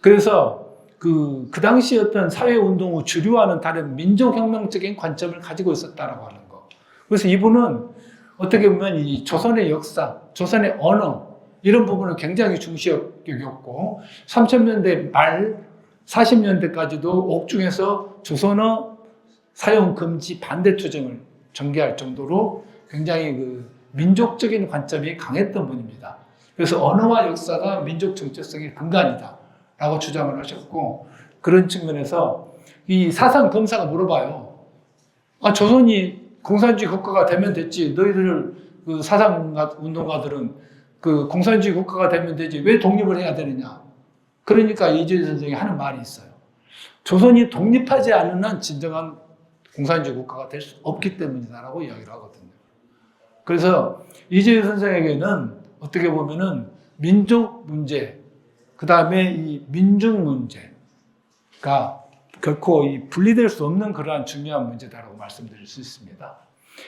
그래서 그 당시 어떤 사회운동의 주류와는 다른 민족혁명적인 관점을 가지고 있었다라고 하는 거. 그래서 이분은 어떻게 보면 이 조선의 역사, 조선의 언어, 이런 부분을 굉장히 중시했고, 3000년대 말 40년대까지도 옥중에서 조선어 사용 금지 반대 투쟁을 전개할 정도로 굉장히 민족적인 관점이 강했던 분입니다. 그래서 언어와 역사가 민족 정체성의 근간이다 라고 주장을 하셨고, 그런 측면에서 이 사상 검사가 물어봐요. 아, 조선이 공산주의 국가가 되면 됐지. 너희들 그 사상 운동가들은 그 공산주의 국가가 되면 되지. 왜 독립을 해야 되느냐. 그러니까 이재일 선생이 하는 말이 있어요. 조선이 독립하지 않는 한 진정한 공산주의 국가가 될 수 없기 때문이다라고 이야기를 하거든요. 그래서 이재일 선생에게는 어떻게 보면은 민족 문제, 그 다음에 이 민중 문제가 결코 이 분리될 수 없는 그러한 중요한 문제다라고 말씀드릴 수 있습니다.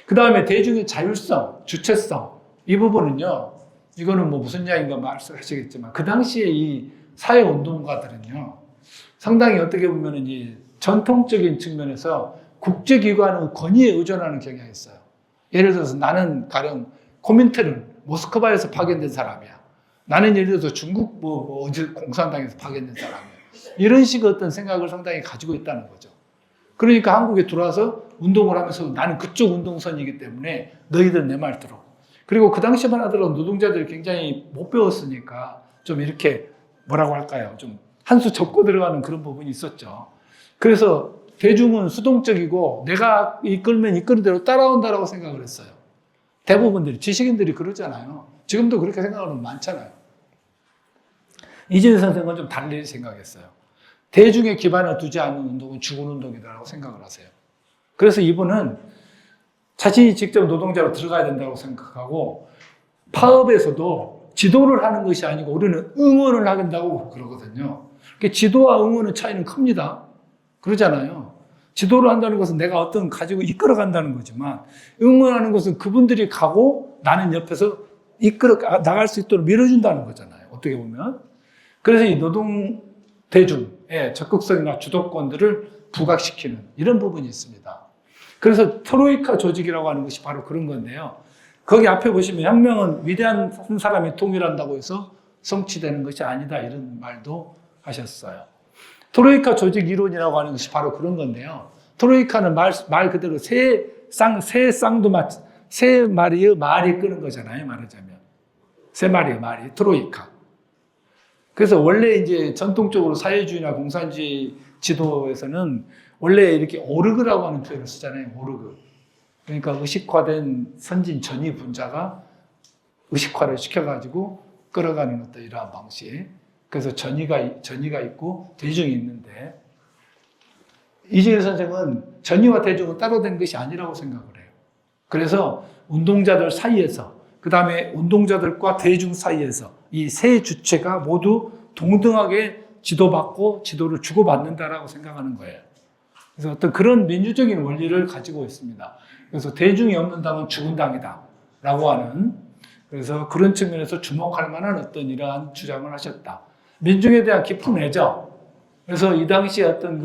그 다음에 대중의 자율성, 주체성, 이 부분은요, 이거는 뭐 무슨 이야기인가 말씀하시겠지만, 그 당시에 이 사회운동가들은요, 상당히 어떻게 보면은 이 전통적인 측면에서 국제기관의 권위에 의존하는 경향이 있어요. 예를 들어서 나는 가령 코민테른, 모스크바에서 파견된 사람이야. 나는 예를 들어서 중국 어디 공산당에서 파견된 사람이야. 이런 식의 어떤 생각을 상당히 가지고 있다는 거죠. 그러니까 한국에 들어와서 운동을 하면서 나는 그쪽 운동선이기 때문에 너희들 내 말 들어. 그리고 그 당시만 하더라도 노동자들이 굉장히 못 배웠으니까 좀 이렇게 뭐라고 할까요? 좀 한 수 접고 들어가는 그런 부분이 있었죠. 그래서 대중은 수동적이고 내가 이끌면 이끄는 대로 따라온다라고 생각을 했어요. 대부분들이, 지식인들이 그러잖아요. 지금도 그렇게 생각하는 분 많잖아요. 이재일 선생은 좀 달리 생각했어요. 대중의 기반을 두지 않는 운동은 죽은 운동이다라고 생각을 하세요. 그래서 이분은 자신이 직접 노동자로 들어가야 된다고 생각하고 파업에서도 지도를 하는 것이 아니고 우리는 응원을 하겠다고 그러거든요. 그러니까 지도와 응원의 차이는 큽니다. 그러잖아요. 지도를 한다는 것은 내가 어떤 가지고 이끌어 간다는 거지만 응원하는 것은 그분들이 가고 나는 옆에서 이끌어 나갈 수 있도록 밀어준다는 거잖아요. 어떻게 보면. 그래서 이 노동 대중의 적극성이나 주도권들을 부각시키는 이런 부분이 있습니다. 그래서 트로이카 조직이라고 하는 것이 바로 그런 건데요. 거기 앞에 보시면 혁명은 위대한 한 사람이 통일한다고 해서 성취되는 것이 아니다 이런 말도 하셨어요. 트로이카 조직 이론이라고 하는 것이 바로 그런 건데요. 트로이카는 말 그대로 새 마리의 말이 끄는 거잖아요. 말하자면. 새 마리의 말이 트로이카. 그래서 원래 이제 전통적으로 사회주의나 공산주의 지도에서는 원래 이렇게 오르그라고 하는 표현을 쓰잖아요. 오르그. 그러니까 의식화된 선진 전위 분자가 의식화를 시켜가지고 끌어가는 어떤 이러한 방식. 그래서 전위가 있고 대중이 있는데 이재일 선생은 전위와 대중은 따로 된 것이 아니라고 생각을 해요. 그래서 운동자들 사이에서 그 다음에 운동자들과 대중 사이에서 이 세 주체가 모두 동등하게 지도받고 지도를 주고받는다라고 생각하는 거예요. 그래서 어떤 그런 민주적인 원리를 가지고 있습니다. 그래서 대중이 없는 당은 죽은 당이다 라고 하는, 그래서 그런 측면에서 주목할 만한 어떤 이러한 주장을 하셨다. 민중에 대한 깊은 애정. 그래서 이 당시에 어떤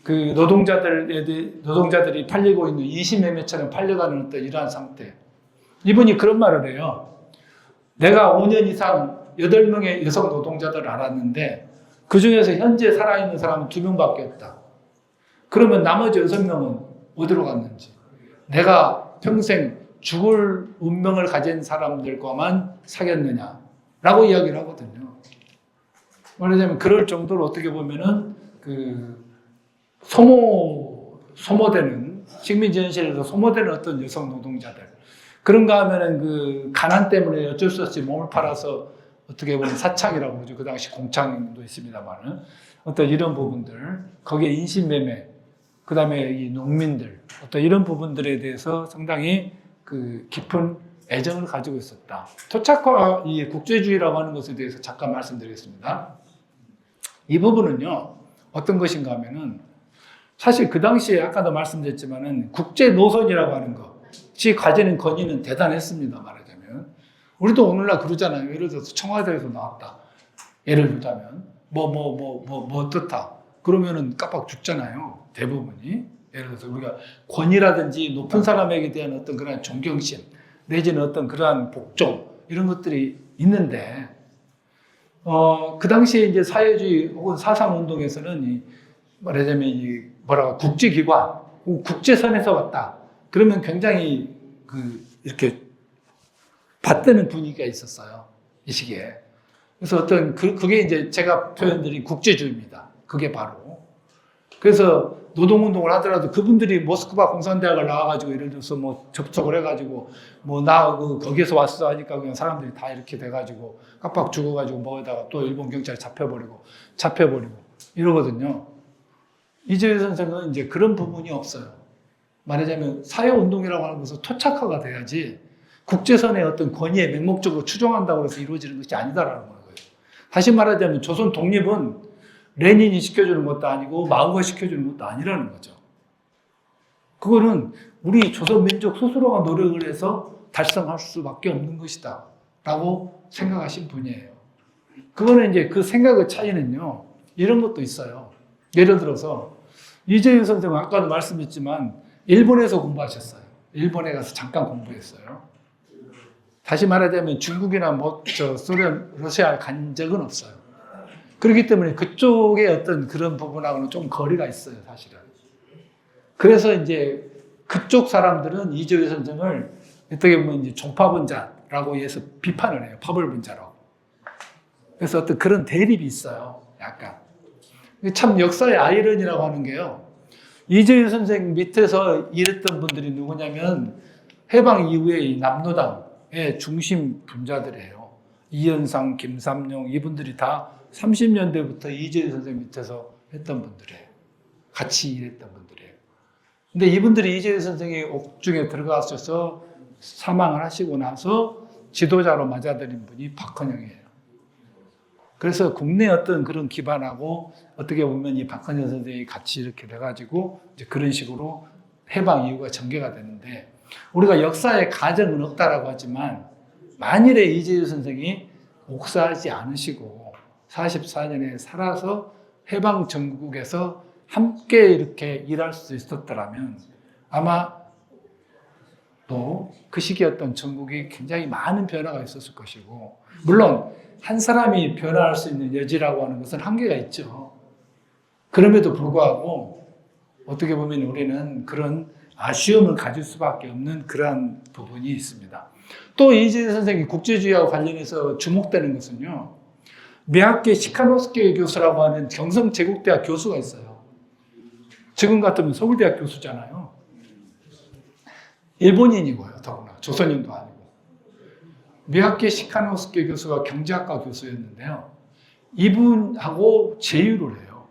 그 노동자들이 팔리고 있는 이시매매처럼 팔려가는 어떤 이러한 상태. 이분이 그런 말을 해요. 내가 5년 이상 8명의 여성 노동자들을 알았는데 그 중에서 현재 살아있는 사람은 2명밖에 없다. 그러면 나머지 6명은 어디로 갔는지. 내가 평생 죽을 운명을 가진 사람들과만 사귀었느냐 라고 이야기를 하거든요. 말하자면 그럴 정도로 어떻게 보면은 소모되는, 식민지 현실에서 소모되는 어떤 여성 노동자들. 그런가 하면은 가난 때문에 어쩔 수 없이 몸을 팔아서 어떻게 보면 사창이라고 그러죠. 그 당시 공창도 있습니다만은. 어떤 이런 부분들, 거기에 인신매매, 그 다음에 이 농민들, 어떤 이런 부분들에 대해서 상당히 깊은 애정을 가지고 있었다. 토착화, 이 국제주의라고 하는 것에 대해서 잠깐 말씀드리겠습니다. 이 부분은요, 어떤 것인가 하면은, 사실 그 당시에 아까도 말씀드렸지만은 국제 노선이라고 하는 것이 가지는 권위는 대단했습니다. 말하자면. 우리도 오늘날 그러잖아요. 예를 들어서 청와대에서 나왔다. 예를 들자면, 어떻다. 그러면은 깜빡 죽잖아요. 대부분이. 예를 들어서 우리가 권위라든지 높은 사람에게 대한 어떤 그런 존경심, 내지는 어떤 그러한 복종, 이런 것들이 있는데, 그 당시에 이제 사회주의 혹은 사상운동에서는 말하자면 국제기관, 국제선에서 왔다. 그러면 굉장히 이렇게 받드는 분위기가 있었어요. 이 시기에. 그래서 어떤 그게 이제 제가 표현드린 국제주의입니다. 그게 바로. 그래서 노동운동을 하더라도 그분들이 모스크바 공산대학을 나와가지고 예를 들어서 뭐 접촉을 해가지고 뭐 나 거기에서 왔어 하니까 그냥 사람들이 다 이렇게 돼가지고 깜빡 죽어가지고 뭐에다가 또 일본 경찰에 잡혀버리고 이러거든요. 이재유 선생은 이제 그런 부분이 없어요. 말하자면 사회운동이라고 하는 것은 토착화가 돼야지 국제선의 어떤 권위에 맹목적으로 추종한다고 해서 이루어지는 것이 아니다라는 거예요. 다시 말하자면 조선 독립은 레닌이 시켜주는 것도 아니고 마오가 시켜주는 것도 아니라는 거죠. 그거는 우리 조선 민족 스스로가 노력을 해서 달성할 수밖에 없는 것이다 라고 생각하신 분이에요. 그거는 이제 그 생각의 차이는요, 이런 것도 있어요. 예를 들어서 이재유 선생은 아까도 말씀했지만 일본에서 공부하셨어요. 일본에 가서 잠깐 공부했어요. 다시 말하자면 중국이나 소련, 러시아에 간 적은 없어요. 그렇기 때문에 그쪽의 어떤 그런 부분하고는 좀 거리가 있어요, 사실은. 그래서 이제 그쪽 사람들은 이재유 선생을 어떻게 보면 이제 종파분자라고 해서 비판을 해요. 파벌분자라고. 그래서 어떤 그런 대립이 있어요, 약간. 참 역사의 아이러니라고 하는 게요. 이재유 선생 밑에서 일했던 분들이 누구냐면 해방 이후에 이 남노당의 중심 분자들이에요. 이현상, 김삼룡 이분들이 다 30년대부터 이재유 선생 밑에서 했던 분들이에요. 같이 일했던 분들이에요. 근데 이분들이 이재유 선생이 옥중에 들어가셔서 사망을 하시고 나서 지도자로 맞아들인 분이 박헌영이에요. 그래서 국내 어떤 그런 기반하고 어떻게 보면 이 박헌영 선생이 같이 이렇게 돼가지고 이제 그런 식으로 해방 이후가 전개가 되는데 우리가 역사의 가정은 없다라고 하지만 만일에 이재유 선생이 옥사하지 않으시고 44년에 살아서 해방 전국에서 함께 이렇게 일할 수 있었더라면 아마 또 그 시기에 어떤 전국이 굉장히 많은 변화가 있었을 것이고 물론 한 사람이 변화할 수 있는 여지라고 하는 것은 한계가 있죠. 그럼에도 불구하고 어떻게 보면 우리는 그런 아쉬움을 가질 수밖에 없는 그러한 부분이 있습니다. 또 이재유 선생이 국제주의와 관련해서 주목되는 것은요. 미야케 시카노스케 교수라고 하는 경성제국대학 교수가 있어요. 지금 같으면 서울대학 교수잖아요. 일본인이고요, 더구나. 조선인도 아니고. 미야케 시카노스케 교수가 경제학과 교수였는데요. 이분하고 제휴를 해요.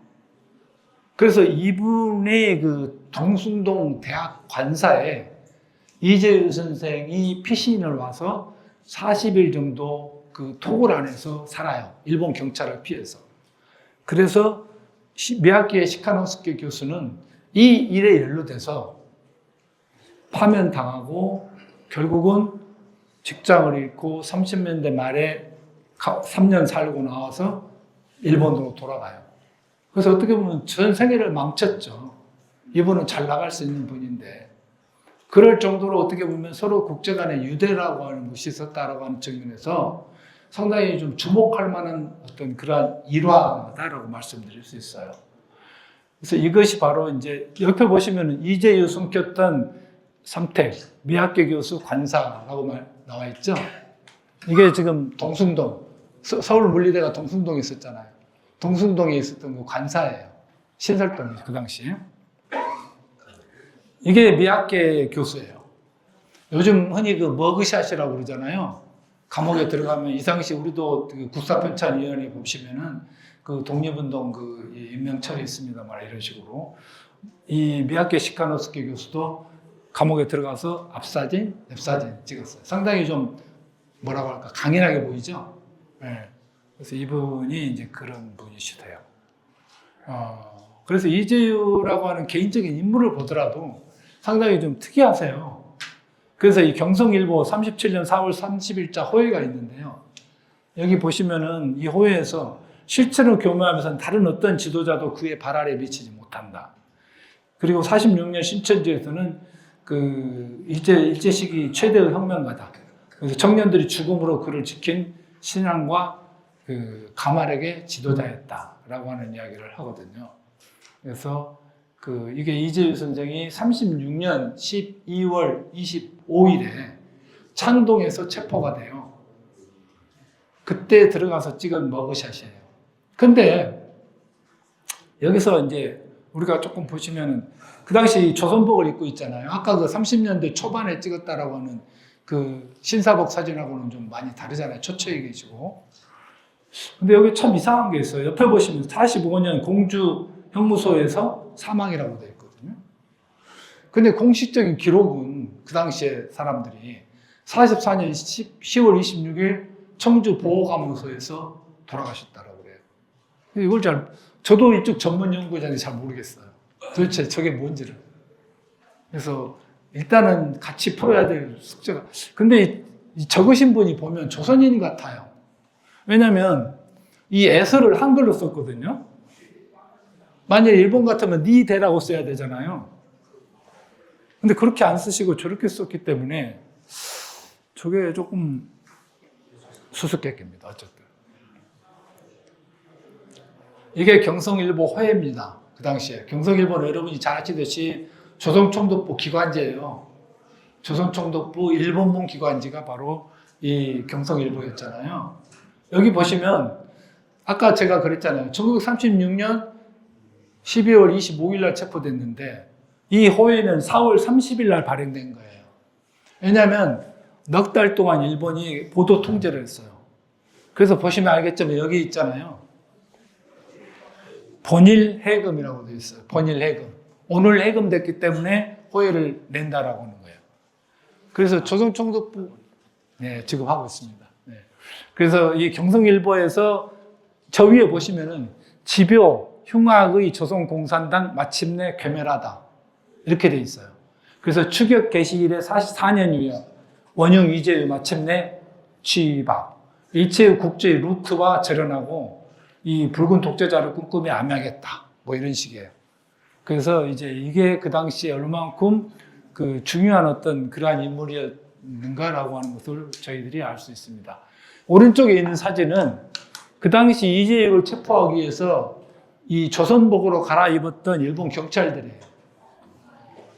그래서 이분의 그 동숭동 대학 관사에 이재유 선생이 피신을 와서 40일 정도 그 토굴 안에서 살아요. 일본 경찰을 피해서. 그래서 미야케 시카노스케 교수는 이 일에 연루돼서 파면당하고 결국은 직장을 잃고 30년대 말에 3년 살고 나와서 일본으로 돌아가요. 그래서 어떻게 보면 전 세계를 망쳤죠. 이분은 잘 나갈 수 있는 분인데 그럴 정도로 어떻게 보면 서로 국제 간의 유대라고 하는 것이 있었다라고 하는 측면에서 상당히 좀 주목할 만한 어떤 그러한 일화다라고 말씀드릴 수 있어요. 그래서 이것이 바로 이제 옆에 보시면 이재유 숨겼던 삼택, 미야케 교수 관사라고 나와 있죠. 이게 지금 동숭동, 서울 물리대가 동숭동에 있었잖아요. 동숭동에 있었던 그 관사예요. 신설동이 그 당시에. 이게 미야케 교수예요. 요즘 흔히 그 머그샷이라고 그러잖아요. 감옥에 들어가면 이 당시 우리도 그 국사편찬위원회 보시면은 그 독립운동 그 인명철이 있습니다. 이런 식으로. 이 미야케 시카노스케 교수도 감옥에 들어가서 앞사진, 옆사진 찍었어요. 상당히 좀 뭐라고 할까 강인하게 보이죠. 네. 그래서 이분이 이제 그런 분이시대요. 그래서 이재유라고 하는 개인적인 인물을 보더라도 상당히 좀 특이하세요. 그래서 이 경성일보 37년 4월 30일자 호해가 있는데요. 여기 보시면은 이 호해에서 실체를 교묘하면서 다른 어떤 지도자도 그의 발 아래 미치지 못한다. 그리고 46년 신천지에서는 그 일제 시기 최대의 혁명가다. 그래서 청년들이 죽음으로 그를 지킨 신앙과 그 가말에게 지도자였다라고 하는 이야기를 하거든요. 그래서 이게 이재유 선생이 36년 12월 25일에 창동에서 체포가 돼요. 그때 들어가서 찍은 머그샷이에요. 근데 여기서 이제 우리가 조금 보시면은 그 당시 조선복을 입고 있잖아요. 아까 그 30년대 초반에 찍었다라고 하는 그 신사복 사진하고는 좀 많이 다르잖아요. 처처해 계시고. 근데 여기 참 이상한 게 있어요. 옆에 보시면 45년 공주 형무소에서 사망이라고 되어 있거든요. 근데 공식적인 기록은 그 당시에 사람들이 44년 10월 26일 청주 보호감호소에서 돌아가셨다라고 그래요. 이걸 저도 이쪽 전문 연구자인데 잘 모르겠어요. 도대체 저게 뭔지를. 그래서 일단은 같이 풀어야 될 숙제가. 근데 이 적으신 분이 보면 조선인 같아요. 왜냐면 이 애서를 한글로 썼거든요. 만약에 일본 같으면 니 대라고 써야 되잖아요. 근데 그렇게 안 쓰시고 저렇게 썼기 때문에 저게 조금 수수께끼입니다. 어쨌든. 이게 경성일보 호해입니다. 그 당시에. 경성일보는 여러분이 잘 아시듯이 조선총독부 기관지예요. 조선총독부 일본문 기관지가 바로 이 경성일보였잖아요. 여기 보시면 아까 제가 그랬잖아요. 1936년 12월 25일 날 체포됐는데 이 호해는 4월 30일 날 발행된 거예요. 왜냐하면 넉 달 동안 일본이 보도 통제를 했어요. 그래서 보시면 알겠지만 여기 있잖아요. 본일 해금이라고 되어 있어요. 본일 해금. 오늘 해금됐기 때문에 호해를 낸다라고 하는 거예요. 그래서 조선총독부 지금 하고 있습니다. 네. 그래서 이 경성일보에서 저 위에 보시면은 집요 흉악의 조선공산당 마침내 괴멸하다 이렇게 돼 있어요. 그래서 추격 개시 이래 44년 이후 원흉 이재유 마침내 취박. 일체의 국제의 루트와 절연하고 이 붉은 독재자를 꿈꾸며 암약했다. 뭐 이런 식이에요. 그래서 이제 이게 그 당시에 얼마만큼 그 중요한 어떤 그러한 인물이었는가라고 하는 것을 저희들이 알 수 있습니다. 오른쪽에 있는 사진은 그 당시 이재유를 체포하기 위해서 이 조선복으로 갈아입었던 일본 경찰들이에요.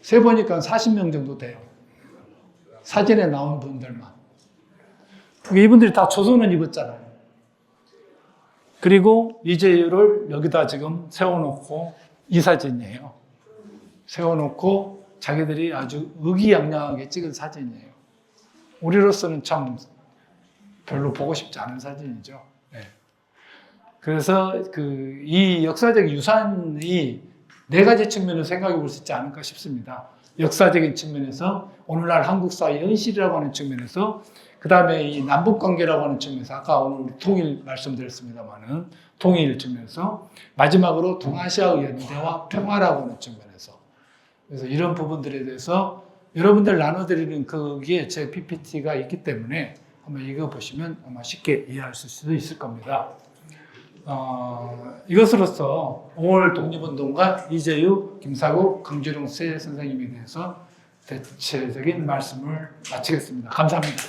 세보니까 40명 정도 돼요. 사진에 나온 분들만. 이분들이 다 조선을 입었잖아요. 그리고 이재유를 여기다 지금 세워놓고 이 사진이에요. 세워놓고 자기들이 아주 의기양양하게 찍은 사진이에요. 우리로서는 참 별로 보고 싶지 않은 사진이죠. 네. 그래서 이 역사적 유산이 네 가지 측면을 생각해 볼 수 있지 않을까 싶습니다. 역사적인 측면에서 오늘날 한국 사회 현실이라고 하는 측면에서 그 다음에 이 남북관계라고 하는 측면에서 아까 오늘 통일 말씀드렸습니다만은 통일 측면에서 마지막으로 동아시아의 연대와 평화라고 하는 측면에서 그래서 이런 부분들에 대해서 여러분들 나눠드리는 거기에 제 PPT가 있기 때문에 한번 읽어보시면 아마 쉽게 이해할 수도 있을 겁니다. 이것으로서 5월 독립운동가 이재유, 김사국, 강주룡 세 선생님에 대해서 대체적인 말씀을 마치겠습니다. 감사합니다.